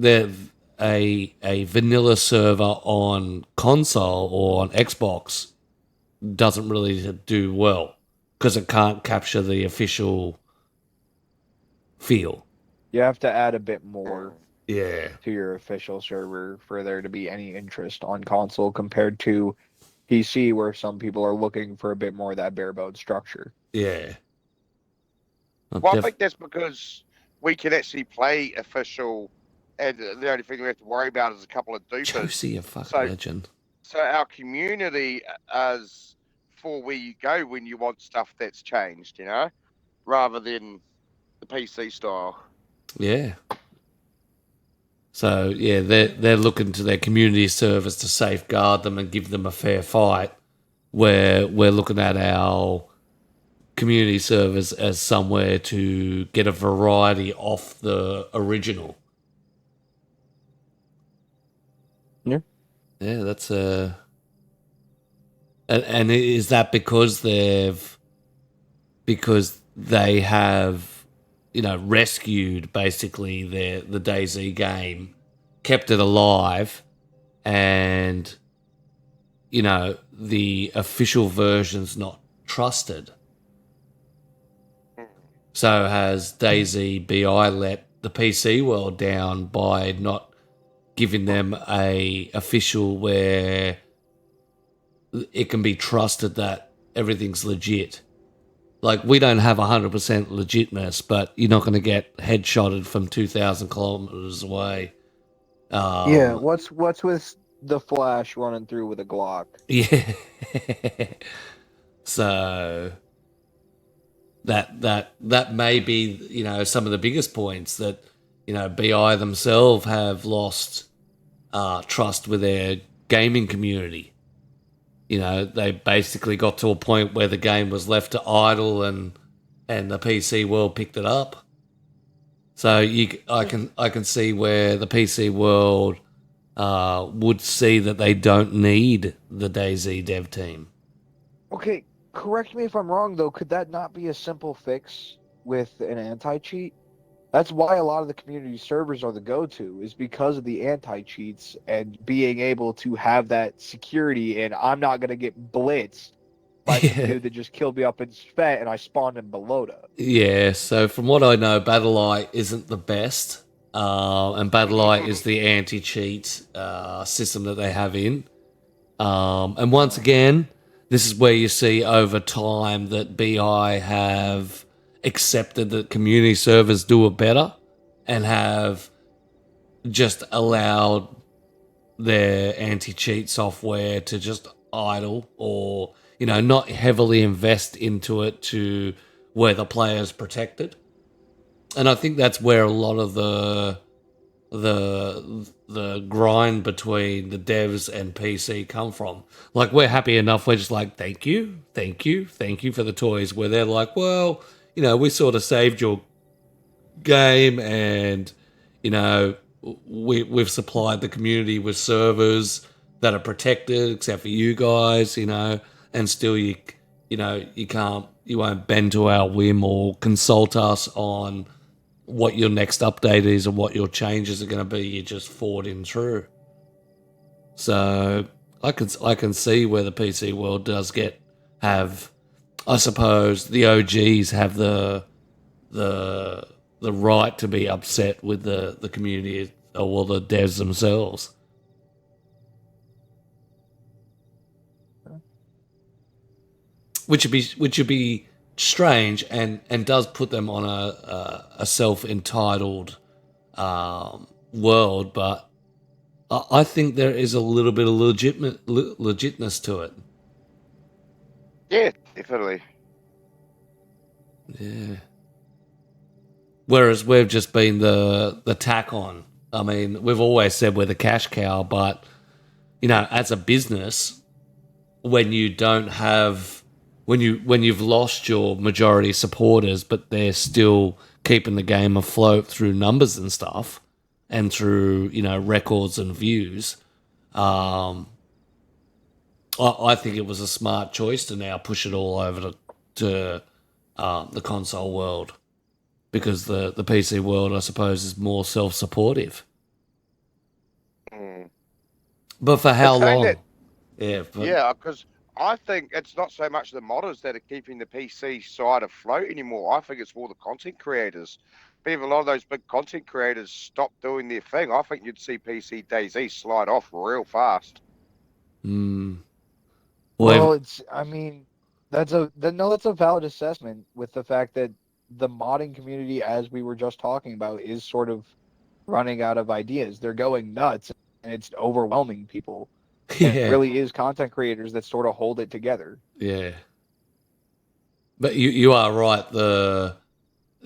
a vanilla server on console or on Xbox doesn't really do well because it can't capture the official feel. You have to add a bit more Yeah. to your official server for there to be any interest on console compared to PC, where some people are looking for a bit more of that bare bones structure. Yeah. Well, I think that's because we can actually play official, and the only thing we have to worry about is a couple of dupers. Josie, a fucking legend. So our community is for where you go when you want stuff that's changed, you know, rather than the PC style. Yeah. So yeah, they're looking to their community service to safeguard them and give them a fair fight. Where we're looking at our community service as somewhere to get a variety off the original. Yeah. Yeah, that's a. And is that because they have, you know, rescued basically the DayZ game, kept it alive, and, you know, the official version's not trusted. So has DayZ BI let the PC world down by not giving them a official where it can be trusted that everything's legit? Like, we don't have 100% legitness, but you're not going to get headshotted from 2,000 kilometers away. Yeah, what's with the Flash running through with a Glock? Yeah. So that may be, you know, some of the biggest points that, you know, BI themselves have lost trust with their gaming community. You know, they basically got to a point where the game was left to idle and the PC world picked it up. So I can see where the PC world would see that they don't need the DayZ dev team. Okay, correct me if I'm wrong though. Could that not be a simple fix with an anti-cheat? That's why a lot of the community servers are the go-to, is because of the anti-cheats and being able to have that security, and I'm not going to get blitzed by some dude that just killed me up in Svet and I spawned in Belota. Yeah, so from what I know, Battle.eye isn't the best, and Battle.eye is the anti-cheat system that they have in. And once again, this is where you see over time that BI have accepted that community servers do it better and have just allowed their anti-cheat software to just idle, or not heavily invest into it to where the player's protected. And I think that's where a lot of the grind between the devs and PC come from. Like, we're happy enough, we're just like, thank you for the toys, where they're like, well, we sort of saved your game, and we've supplied the community with servers that are protected except for you guys, and still you won't bend to our whim or consult us on what your next update is or what your changes are going to be. You just forward in through. So I can see where the PC world does have, I suppose, the OGs have the right to be upset with the community or the devs themselves. Which would be strange, and does put them on a self-entitled world, but I think there is a little bit of legitness to it. Yeah, definitely. Yeah. Whereas we've just been the tack on. I mean, we've always said we're the cash cow, but as a business, when you don't have when you've lost your majority supporters, but they're still keeping the game afloat through numbers and stuff, and through records and views, I think it was a smart choice to now push it all over to the console world, because the PC world, I suppose, is more self-supportive. Mm. But for how It's saying long? that- Yeah, because I think it's not so much the modders that are keeping the PC side afloat anymore. I think it's more the content creators. If a lot of those big content creators stop doing their thing, I think you'd see PC DayZ slide off real fast. Well, that's a valid assessment, with the fact that the modding community, as we were just talking about, is sort of running out of ideas. They're going nuts, and it's overwhelming people. yeah, And it really is content creators that sort of hold it together. yeah. But you are right.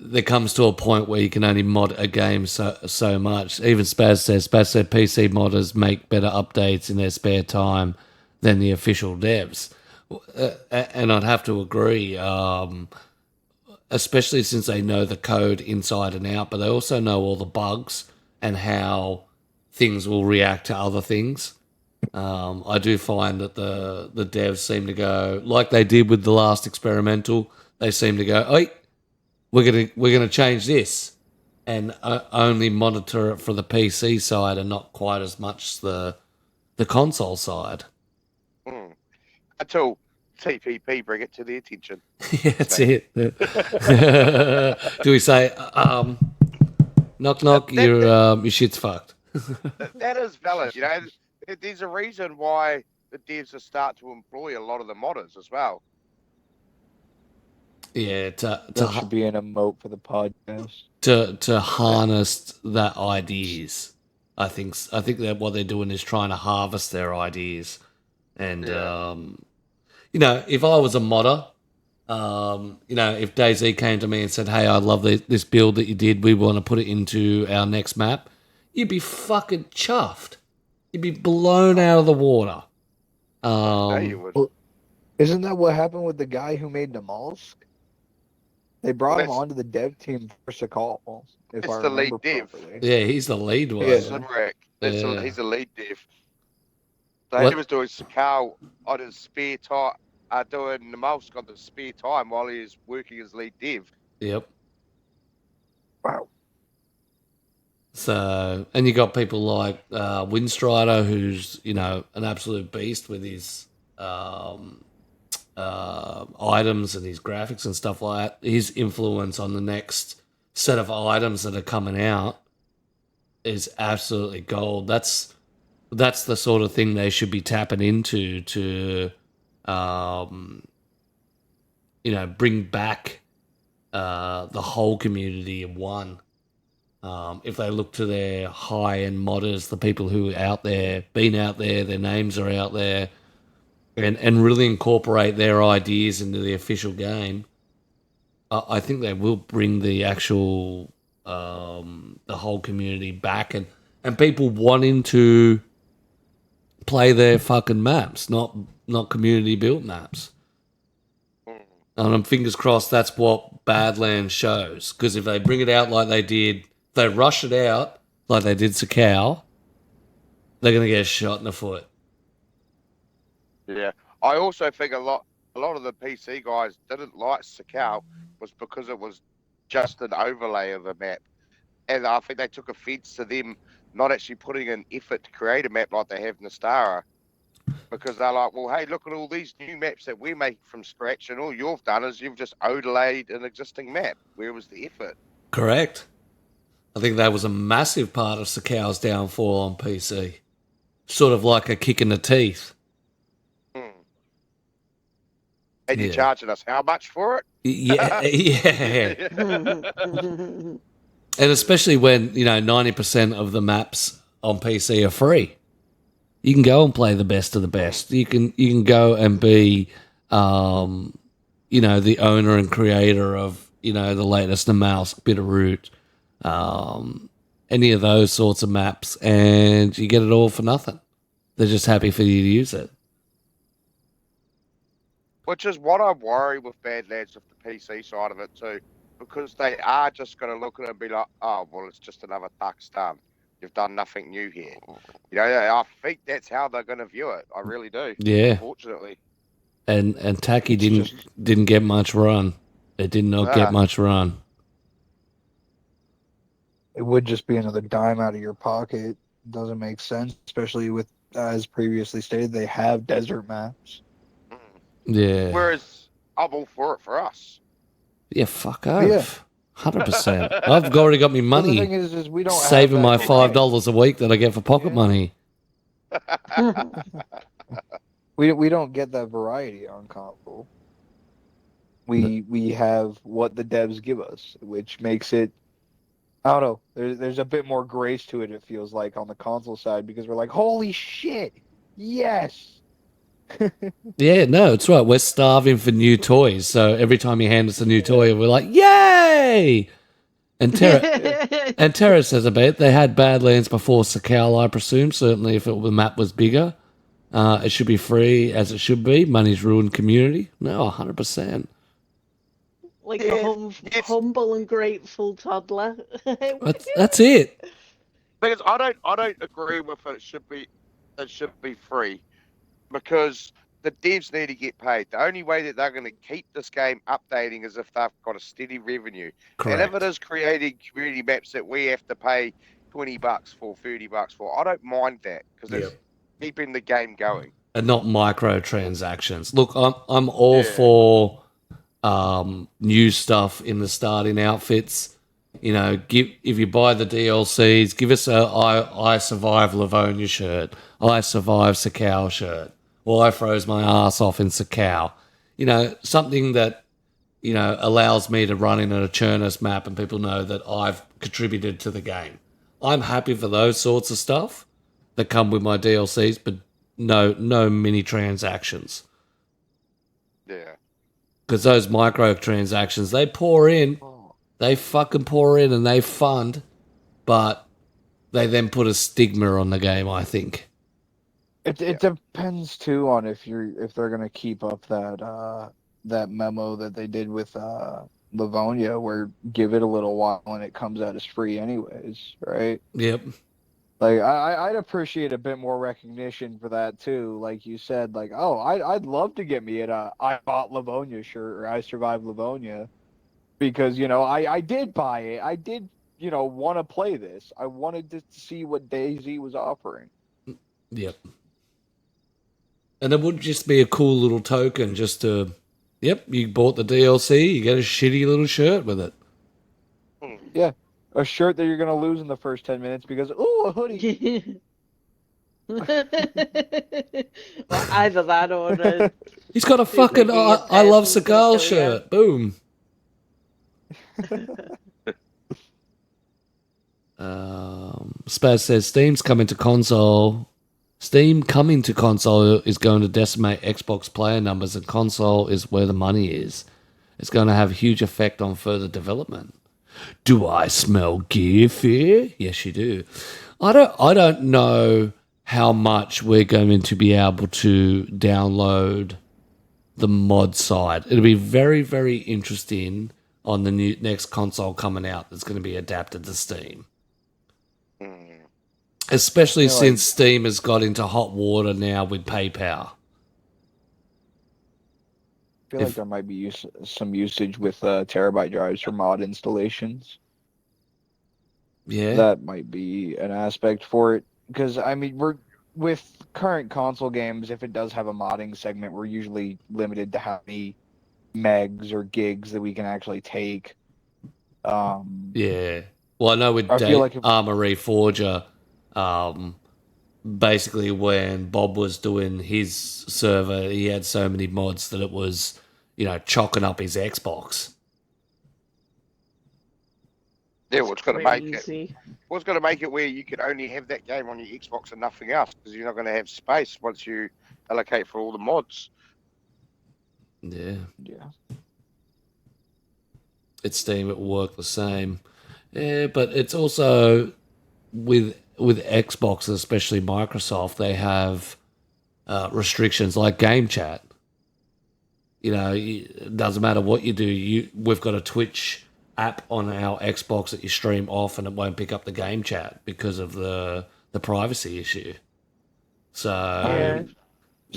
There comes to a point where you can only mod a game so much. Even Spaz said PC modders make better updates in their spare time than the official devs. And I'd have to agree, especially since they know the code inside and out, but they also know all the bugs and how things will react to other things. I do find that the devs seem to go, like they did with the last experimental, they seem to go, "Oi, we're gonna change this," and only monitor it for the PC side and not quite as much the console side. Until TPP bring it to their attention. Yeah, that's it. Do we say, knock knock, your shit's fucked? That is valid. There's a reason why the devs are start to employ a lot of the modders as well. Yeah, That should be an emote for the podcast. to harness that ideas. I think that what they're doing is trying to harvest their ideas. And if I was a modder, if DayZ came to me and said, "Hey, I love this build that you did. We want to put it into our next map," you'd be fucking chuffed. You'd be blown out of the water. You would. Well, isn't that what happened with the guy who made Namalsk? They brought him That's- onto the dev team for Sakal. If It's I the lead remember dev. properly. Yeah, he's the lead one. Yeah. Slimrak. Yeah. He's a lead dev. So What? he was doing Sakal on his spare time, doing the Namalsk on the spare time while he was working as lead dev. Yep. Wow. So, and you got people like Windstrider, who's an absolute beast with his items and his graphics and stuff like that. His influence on the next set of items that are coming out is absolutely gold. That's the sort of thing they should be tapping into to bring back the whole community in one. If they look to their high-end modders, the people who are out there, been out there, their names are out there, and really incorporate their ideas into the official game, I think they will bring the actual the whole community back, and people wanting to play their fucking maps, not community built maps. And I'm fingers crossed that's what Badlands shows, because if they bring it out like they did, if they rush it out like they did Sakau, they're going to get shot in the foot. Yeah, I also think a lot of the PC guys didn't like Sakau was because it was just an overlay of a map, and I think they took offence to them not actually putting in effort to create a map like they have Nastara, because they're like, well, hey, look at all these new maps that we make from scratch, and all you've done is you've just overlaid an existing map. Where was the effort? Correct. I think that was a massive part of Sakau's downfall on PC. Sort of like a kick in the teeth. And you're charging us how much for it? Yeah, yeah. And especially when, 90% of the maps on PC are free. You can go and play the best of the best. You can go and be, the owner and creator of, the latest Namalsk, Bitterroot, any of those sorts of maps, and you get it all for nothing. They're just happy for you to use it. Which is what I worry with Badlands with the PC side of it too, because they are just going to look at it and be like, oh, well, it's just another Pakistan. You've done nothing new here. I think that's how they're going to view it. I really do. Yeah. Unfortunately. And Taki didn't get much run. It did not get much run. It would just be another dime out of your pocket. Doesn't make sense, especially with, as previously stated, they have desert maps. Yeah. Whereas I'm all for it for us. Yeah, fuck off. Yeah. 100%. I've already got me money. The thing is we don't saving my $5 a week that I get for pocket money. we don't get that variety on console. We have what the devs give us, which makes it, I don't know, there's a bit more grace to it, it feels like, on the console side, because we're like, holy shit, yes. Yeah, no, it's right. We're starving for new toys. So every time you hand us a new toy, we're like, yay! And Terra says about it, they had Badlands before Sakau, I presume. Certainly if the map was bigger. It should be free as it should be. Money's ruined community. No, 100%. Like a humble and grateful toddler. That's it. Because I don't agree with it. It should be free. Because the devs need to get paid. The only way that they're going to keep this game updating is if they've got a steady revenue. Correct. And if it is creating community maps that we have to pay $20 for, $30 for, I don't mind that, because it's keeping the game going. And not microtransactions. Look, I'm all for new stuff in the starting outfits. If you buy the DLCs, give us a I Survive Livonia shirt, I Survive Sakau shirt, or I froze my ass off in Sakau. Something that, allows me to run in a Chernus map and people know that I've contributed to the game. I'm happy for those sorts of stuff that come with my DLCs, but no mini transactions. Yeah. Because those microtransactions, they pour in. They fucking pour in and they fund, but they then put a stigma on the game, I think. It depends too on if they're gonna keep up that memo that they did with Livonia, where give it a little while and it comes out as free anyways, right? Yep. Like I'd appreciate a bit more recognition for that too. Like you said, like, oh, I'd love to get me a I bought Livonia shirt or I survived Livonia. Because, I did buy it. I did, want to play this. I wanted to see what DayZ was offering. Yep. And it would just be a cool little token just to, you bought the DLC, you get a shitty little shirt with it. Yeah. A shirt that you're going to lose in the first 10 minutes because, a hoodie. Well, either that or... He's got a fucking I Love Sakau shirt. Boom. Spaz says Steam's coming to console. Steam coming to console is going to decimate Xbox player numbers, and console is where the money is. It's going to have a huge effect on further development. Do I smell gear fear? Yes, you do. I don't know how much we're going to be able to download the mod side. It'll be very, very interesting on the next console coming out that's going to be adapted to Steam. Especially since Steam has got into hot water now with PayPal. I feel like there might be some usage with terabyte drives for mod installations. Yeah. That might be an aspect for it. Because, I mean, we're with current console games, if it does have a modding segment, we're usually limited to how many megs or gigs that we can actually take. Yeah. Well, I know with Armory Forger, basically when Bob was doing his server, he had so many mods that it was, chalking up his Xbox. Yeah, what's going to make it where you can only have that game on your Xbox and nothing else, because you're not going to have space once you allocate for all the mods. Yeah. It's Steam, it will work the same. Yeah, but it's also with Xbox, especially Microsoft, they have restrictions like game chat. It doesn't matter what you do. We've got a Twitch app on our Xbox that you stream off, and it won't pick up the game chat because of the privacy issue. So I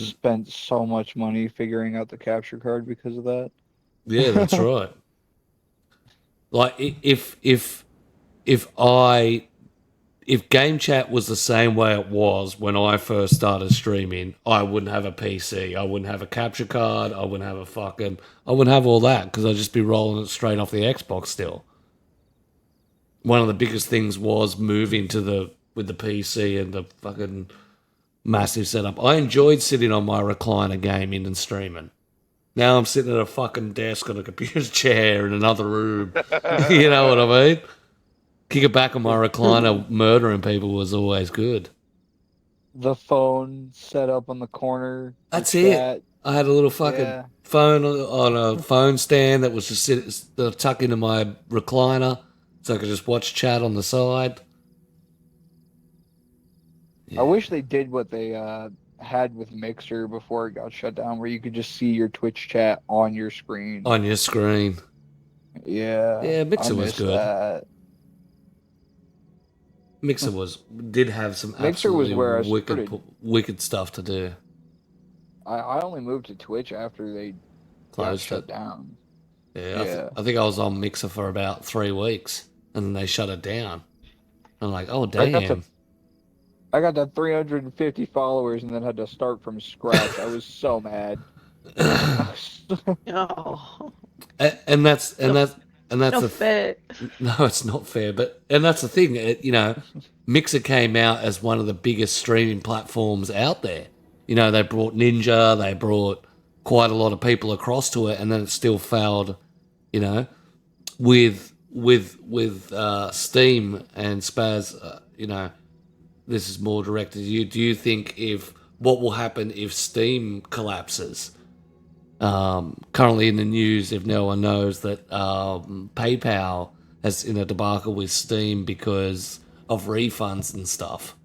spent so much money figuring out the capture card because of that. Yeah, that's right. Like if game chat was the same way it was when I first started streaming, I wouldn't have a PC, I wouldn't have a capture card, I wouldn't have all that, because I'd just be rolling it straight off the Xbox still. One of the biggest things was moving with the PC and the fucking massive setup. I enjoyed sitting on my recliner gaming and streaming. Now I'm sitting at a fucking desk on a computer chair in another room. You know what I mean? Kick it back on my recliner, murdering people was always good. The phone set up on the corner. That's it. I had a little fucking phone on a phone stand that was just tucked into my recliner, so I could just watch chat on the side. Yeah. I wish they did what they had with Mixer before it got shut down, where you could just see your Twitch chat on your screen. On your screen. Yeah, Mixer was good. That. Mixer did have some absolutely wicked stuff to do. I only moved to Twitch after they shut down. Yeah, I think I was on Mixer for about 3 weeks, and then they shut it down. I'm like, oh damn. I got to 350 followers and then had to start from scratch. I was so mad. Oh. And that's not fair. No, it's not fair. And that's the thing. Mixer came out as one of the biggest streaming platforms out there. They brought Ninja, they brought quite a lot of people across to it, and then it still failed. With Steam and Spaz. This is more directed to you. Do you think what will happen if Steam collapses? Currently in the news, if no one knows, that PayPal is in a debacle with Steam because of refunds and stuff.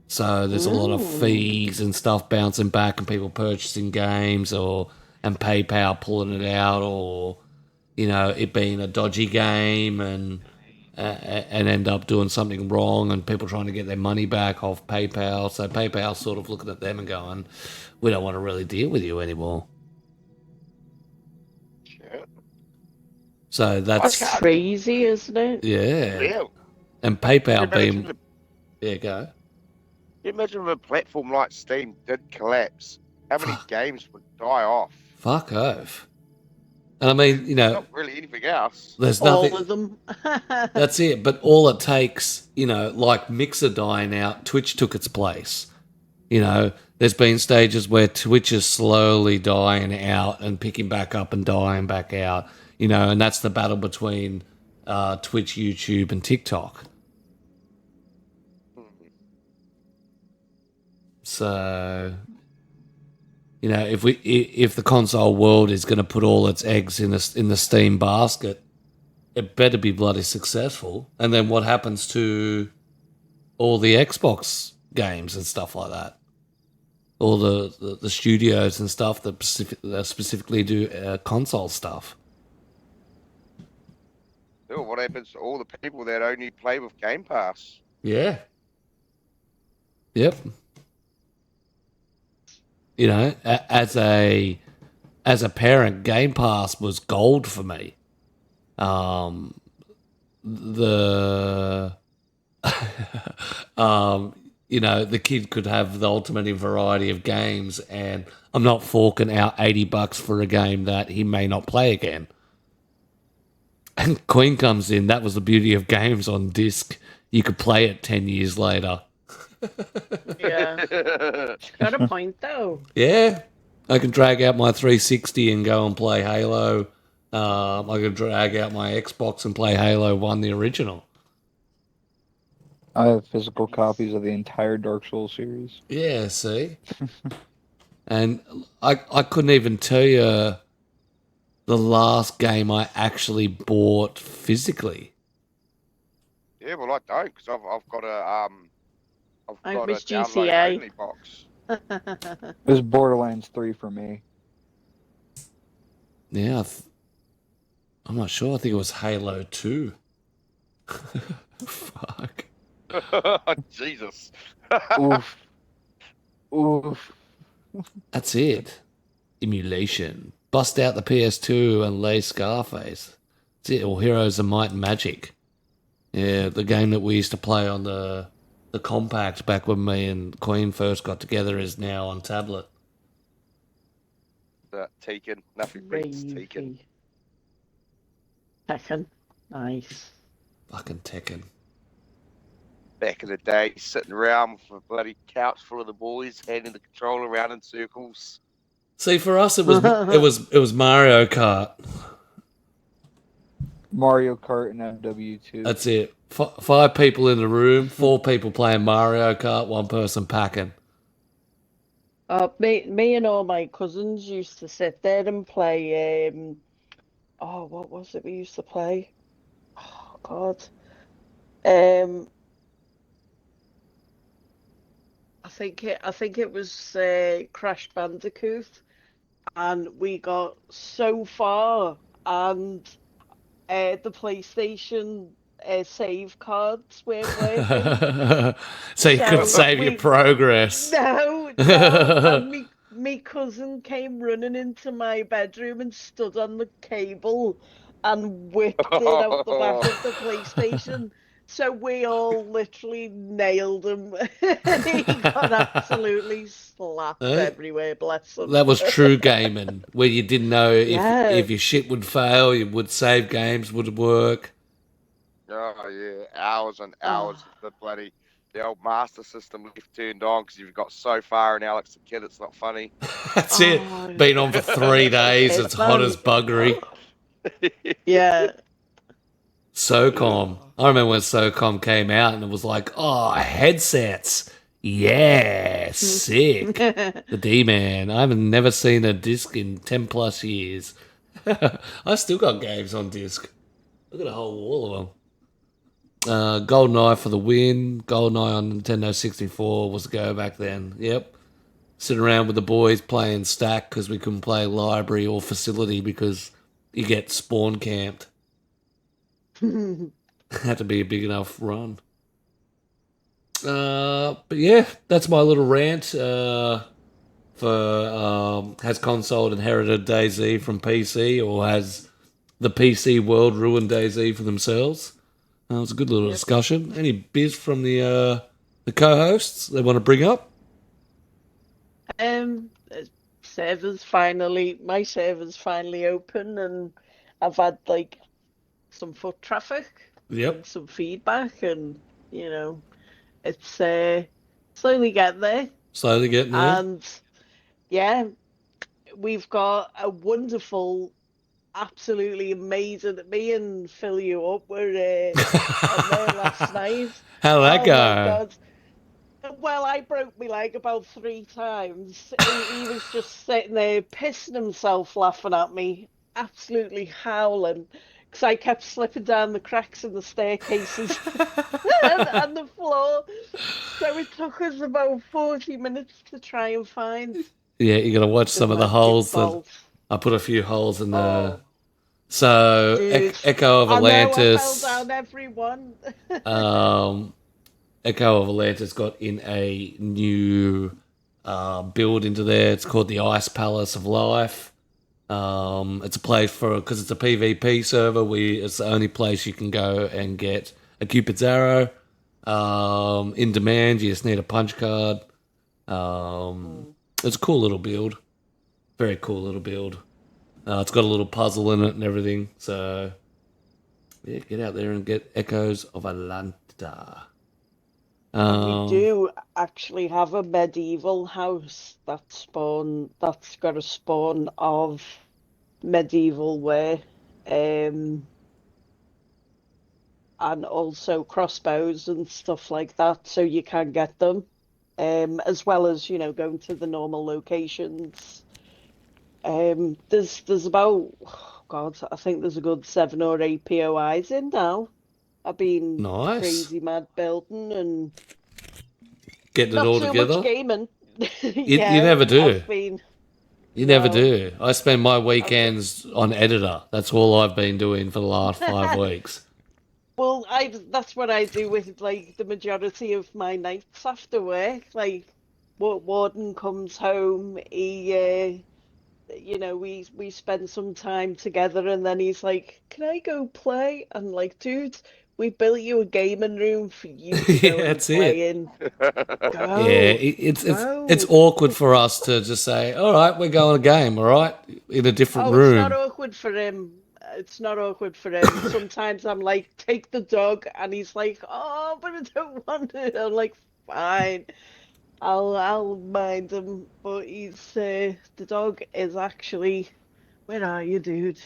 So there's a lot of fees and stuff bouncing back, and people purchasing games, and PayPal pulling it out, or it being a dodgy game and end up doing something wrong, and people trying to get their money back off PayPal. So PayPal's sort of looking at them and going, we don't want to really deal with you anymore. So that's crazy, isn't it? Yeah. And PayPal being... Yeah, go. You imagine if a platform like Steam did collapse, how many games would die off? Fuck off. And I mean, not really anything else. There's nothing. All of them. That's it. But all it takes, like Mixer dying out, Twitch took its place. There's been stages where Twitch is slowly dying out and picking back up and dying back out. you know, and that's the battle between Twitch, YouTube, and TikTok. So, you know, if the console world is going to put all its eggs in the Steam basket, it better be bloody successful. And then what happens to all the Xbox games and stuff like that? All the studios and stuff that specifically do console stuff. Oh, what happens to all the people that only play with Game Pass? Yeah. Yep. You know, as a parent, Game Pass was gold for me. You know, the kid could have the ultimate variety of games, and I'm not forking out $80 for a game that he may not play again. And Queen comes in. That was the beauty of games on disc. You could play it 10 years later. Yeah. She's got a point, though. Yeah. I can drag out my 360 and go and play Halo. I can drag out my Xbox and play Halo 1, the original. I have physical copies of the entire Dark Souls series. Yeah, see? And I couldn't even tell you the last game I actually bought physically. Yeah, well, I don't, because I've got a I got a wish download GCA. only box. It was Borderlands 3 for me. Yeah, I'm not sure. I think it was Halo 2. Fuck. Jesus. Oof. Oof. That's it. Emulation. Bust out the PS2 and lay Scarface. That's it. All Heroes of Might and Magic. Yeah, the game that we used to play on the compact back when me and Queen first got together is now on tablet. Taken. Nothing beats Taken. Tekken. Nice. Fucking Tekken. Back in the day, sitting around with a bloody couch full of the boys, handing the controller around in circles. See, for us, it was Mario Kart. Mario Kart and MW2. That's it. 5 people in the room, 4 people playing Mario Kart, 1 person packing. Me and all my cousins used to sit there and play. What was it we used to play? Oh God. I think it was Crash Bandicoot, and we got so far, and the PlayStation save cards weren't working. So you couldn't save your progress. No. And me cousin came running into my bedroom and stood on the cable and whipped it out the back of the PlayStation. So we all literally nailed him. He got absolutely slapped everywhere, bless him. That was true gaming, where you didn't know if your shit would fail, you would save games, would work. Oh, yeah. Hours and hours of the old Master System left turned on because you've got so far in Alex the Kid, it's not funny. That's it. Been on for 3 days, it's hot as buggery. Yeah. SOCOM. I remember when SOCOM came out and it was like, oh, headsets. Yeah, sick. The D-Man. I haven't never seen a disc in 10 plus years. I still got games on disc. Look at a whole wall of them. GoldenEye for the win. GoldenEye on Nintendo 64 was the go back then. Yep. Sitting around with the boys playing stack because we couldn't play library or facility because you get spawn camped. Had to be a big enough run. But yeah, that's my little rant for has Console Inherited DayZ from PC, or has the PC World Ruined DayZ for themselves? It was a good little discussion. Any biz from the co-hosts they want to bring up? My server's finally open, and I've had like some foot traffic. Yep. Some feedback, and it's slowly getting there. Slowly getting there. And yeah, we've got a wonderful absolutely amazing. Me and Fill You Up were on there last night. How'd that Oh go? my God. Well, I broke my leg about 3 times. He was just sitting there pissing himself laughing at me, absolutely howling, because I kept slipping down the cracks in the staircases and the floor. So it took us about 40 minutes to try and find Yeah, you got to watch some of the magic holes. That bolt. I put a few holes in the. Oh, So dude. Echo of I know, I fell Atlantis. down every one. Echo of Atlantis got in a new build into there. It's called the Ice Palace of Life. It's a place because it's a PvP server. It's the only place you can go and get a Cupid's arrow. In demand, you just need a punch card. It's a cool little build. Very cool little build. It's got a little puzzle in it and everything. So, yeah, get out there and get Echoes of Atlanta. We do actually have a medieval house that's got a spawn of medieval wear, and also crossbows and stuff like that, so you can get them, as well as, going to the normal locations. There's about, oh God, I think there's a good 7 or 8 POIs in now. I've been Nice. crazy mad building and Getting it not all too together. much gaming. You never do. You never No. do. I spend my weekends on editor. That's all I've been doing for the last 5 weeks. Well, that's what I do with like the majority of my nights after work. Like, Warden comes home, we spend some time together, and then he's like, "Can I go play?" And like, dude, we built you a gaming room for you to go and That's play it. in. Yeah, it's Go. awkward for us to just say, "All right, we're going a game, all right, in a different Oh, room." it's not awkward for him. It's not awkward for him. Sometimes I'm like, take the dog, and he's like, oh, but I don't want it. I'm like, fine, I'll mind him. But the dog is actually, where are you, dude?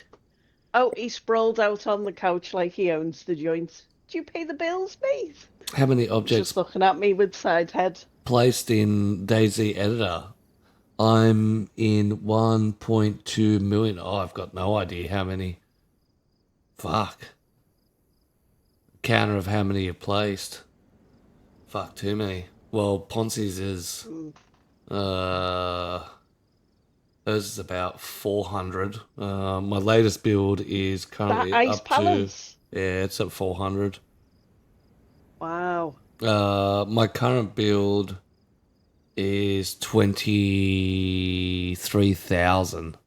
Oh, he sprawled out on the couch like he owns the joint. Do you pay the bills, mate? How many He's objects just looking at me with side head. placed in DayZ editor? I'm in 1.2 million. Oh, I've got no idea how many. Fuck. Counter of how many you've placed. Fuck, too many. Well, Ponzi's is hers is about 400. My latest build is currently That ice up palace. to, yeah, it's at 400. Wow. My current build is 23,000.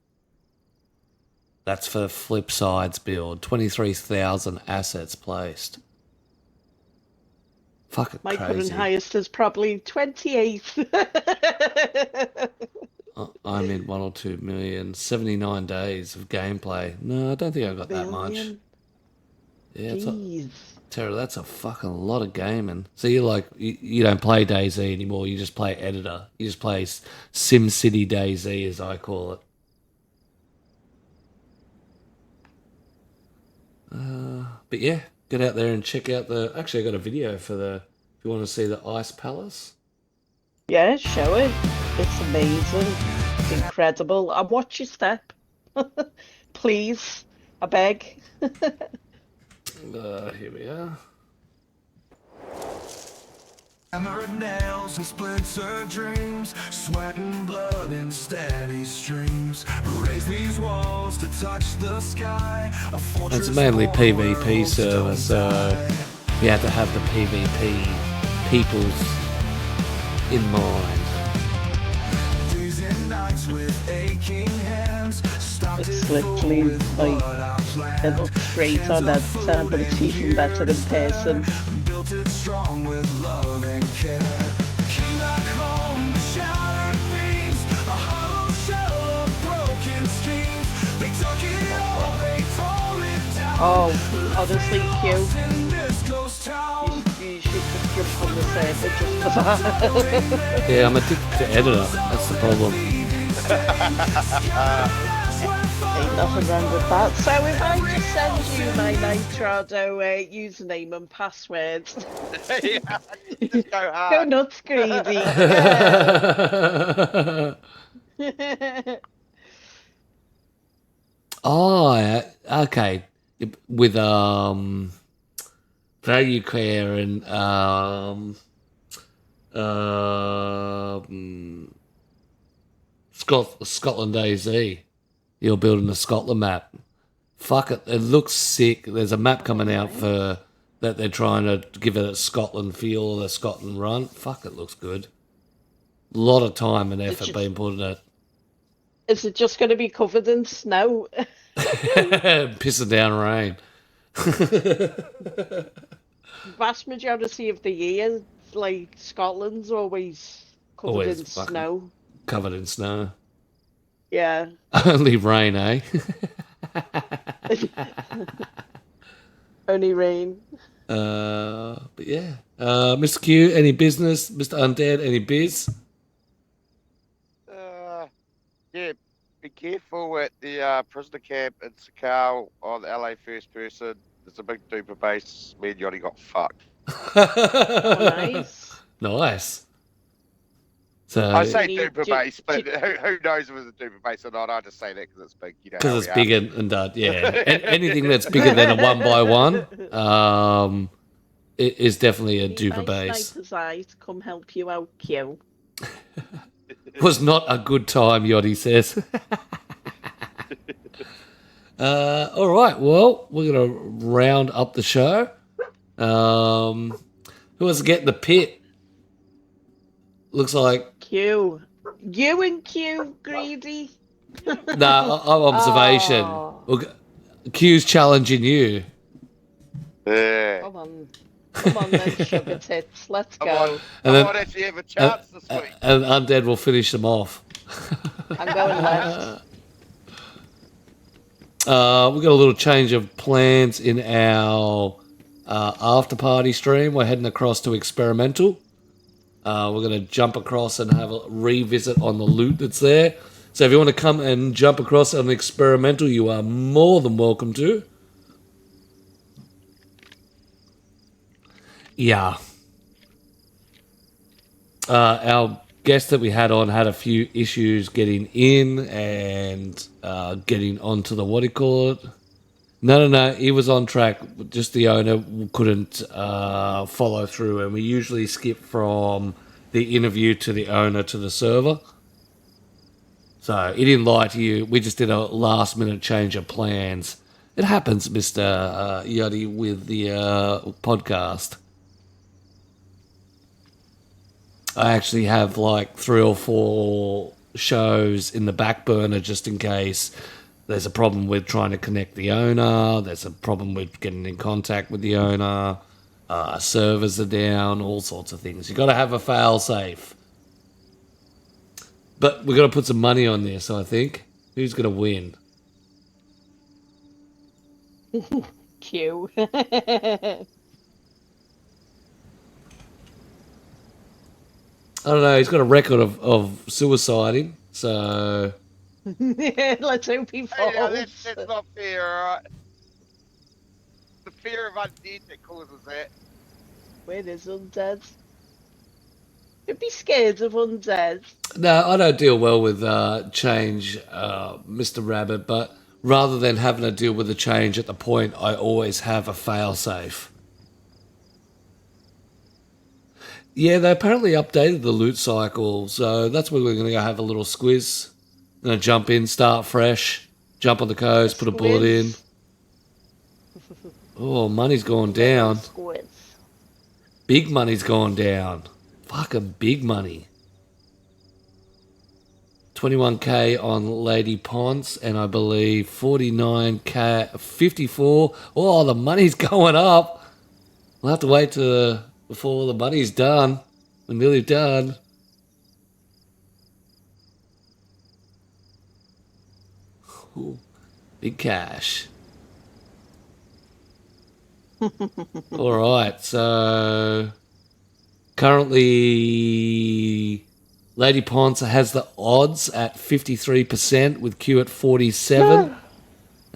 That's for Flip Side's build. 23,000 assets placed. Fucking My current crazy. highest is probably 28. I'm in 1 or 2 million. 79 days of gameplay. No, I don't think I got that much. Billion. Yeah, Jeez. Tara, that's a fucking lot of gaming. So you're like, you don't play DayZ anymore. You just play editor. You just play SimCity DayZ, as I call it. But yeah, get out there and check out actually, I got a video for if you want to see the Ice Palace. Yeah, show it. It's amazing. It's incredible. And watch your step. Please. I beg. Here we are. Hammered nails and splintered dreams, sweat and blood in steady streams. Raise these walls to touch the sky. It's mainly PvP server, so you have to have the PvP peoples in mind. Days and nights with aching hands. It's literally like it looks great on editor, but it's even better in person. Built it strong with love and care. Came back home to shattered beams, a hollow shell of broken streams. They took it all, they tore it down. Oh, honestly, Q, In this ghost town. you should just jump on the server just for that. Yeah, I'm addicted to editor. That's the problem. Ain't nothing wrong with that. So if I just send you my Nitrado username and password, Yeah, just go go hard. nuts, greedy. Yeah. Oh, okay. With value care and Scotland DayZ. You're building a Scotland map. Fuck it, it looks sick. There's a map coming out for that they're trying to give it a Scotland feel or a Scotland run. Fuck, it looks good. A lot of time and effort being put in it. Is it just going to be covered in snow? Pissing down rain. Vast majority of the year, like Scotland's always covered Always in fucking- snow. Covered in snow. Yeah. Only rain, eh? Only rain. But yeah. Mr. Q, any business? Mr. Undead, any biz? Yeah, be careful at the prisoner camp in Sakau on the LA First Person. There's a big duper base. Me and Yachty got fucked. Oh, nice. Nice. So, I say Need duper ju- base, but ju- who knows if it's a duper base or not? I just say that because it's big. You know, because how it's we big and yeah. Anything that's bigger than a 1x1 it is definitely a duper base. Sniper's eye to come help you out, Q. Was not a good time, Yachty says. All right, well, we're going to round up the show. Who wants to get in the pit? Looks like... Q. You and Q, greedy. I'm observation. Oh. Well, Q's challenging you. Yeah. Come on then, sugar tits. Let's Come go. on. And I then- might actually have a chance this week. And Undead will finish them off. I'm going left. We've got a little change of plans in our after party stream. We're heading across to experimental. We're going to jump across and have a revisit on the loot that's there. So if you want to come and jump across on experimental, you are more than welcome to. Yeah. Our guest that we had on had a few issues getting in and getting onto the, what do you call it? No, he was on track. Just the owner couldn't follow through, and we usually skip from the interview to the owner to the server. So he didn't lie to you. We just did a last-minute change of plans. It happens, Mr. Yachty, with the podcast. I actually have like 3 or 4 shows in the back burner just in case there's a problem with trying to connect the owner, there's a problem with getting in contact with the owner, servers are down, all sorts of things. You've got to have a fail-safe. But we've got to put some money on this, I think. Who's going to win? Q. I don't know, he's got a record of suiciding, so... Let's hope he falls. Hey, that's not fair, alright? The fear of undead that causes that. Where is undead? Don't be scared of undead. No, I don't deal well with change, Mr. Rabbit, but rather than having to deal with the change at the point, I always have a fail-safe. Yeah, they apparently updated the loot cycle, so that's where we're going to go have a little squiz. Going to jump in, start fresh, jump on the coast, put a bullet in. Oh, money's gone down. Squiz. Big money's gone down. Fucking big money. 21k on Lady Ponce, and I believe 49k, 54. Oh, the money's going up. We'll have to wait before the money's done. We're nearly done. Ooh, big cash. All right, so currently Lady Ponce has the odds at 53% with Q at 47.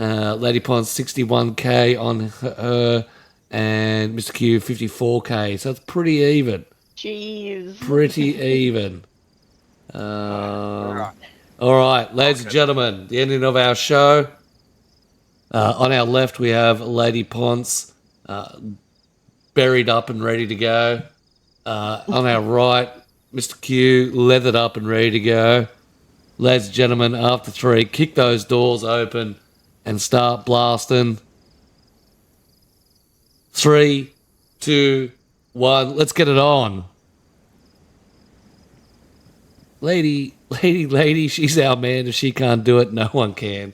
Lady Pond 61k on her, and Mr. Q 54k. So it's pretty even. Jeez. Pretty even. Alright. All right, ladies and gentlemen, the ending of our show. On our left, we have Lady Ponce, buried up and ready to go. On our right, Mr. Q, leathered up and ready to go. Ladies and gentlemen, after 3, kick those doors open and start blasting. 3, 2, 1, let's get it on. Lady, she's our man. If she can't do it, no one can.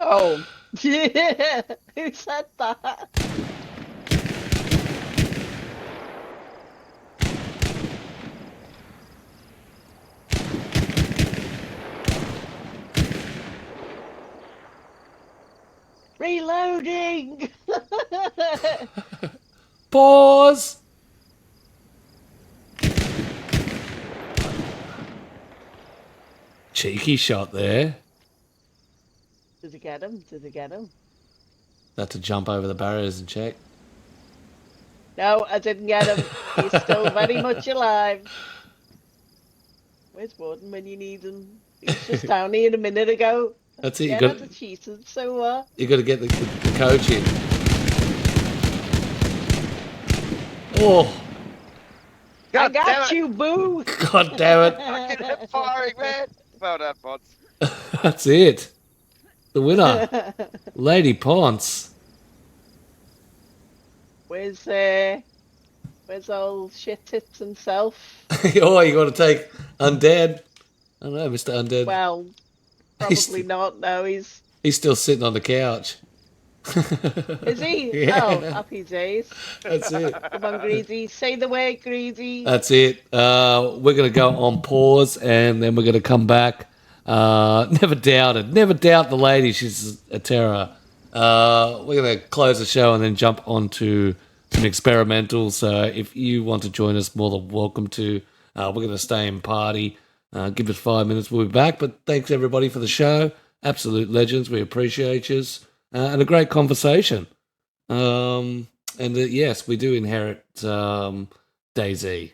Oh, yeah. Who said that? Reloading. Pause. Cheeky shot there. Did he get him? Did he get him? Had to jump over the barriers and check. No, I didn't get him. He's still very much alive. Where's Warden when you need him? He was just down here a minute ago. That's it. Yeah, You got that's cheated. So what? you got to get the coach in. Oh, I God damn got it. you, boo. God damn it! Fucking hip firing, man. Well done, Pods. That's it. The winner, Lady Ponce. Where's old shit tits himself? Oh, you got to take Undead. I don't know, Mr. Undead. Well, He's- probably not. No, he's Still sitting on the couch. is he? Yeah. Oh, happy days. That's it. Come on, Greasy. Say the word, Greasy. That's it. We're going to go on pause and then we're going to come back. Never doubt the lady. She's a terror. We're going to close the show and then jump onto some experimental. So if you want to join us, more than welcome to. We're going to stay and party. Give us 5 minutes. We'll be back. But thanks, everybody, for the show. Absolute legends. We appreciate you. And a great conversation. Yes, we do inherit DayZ.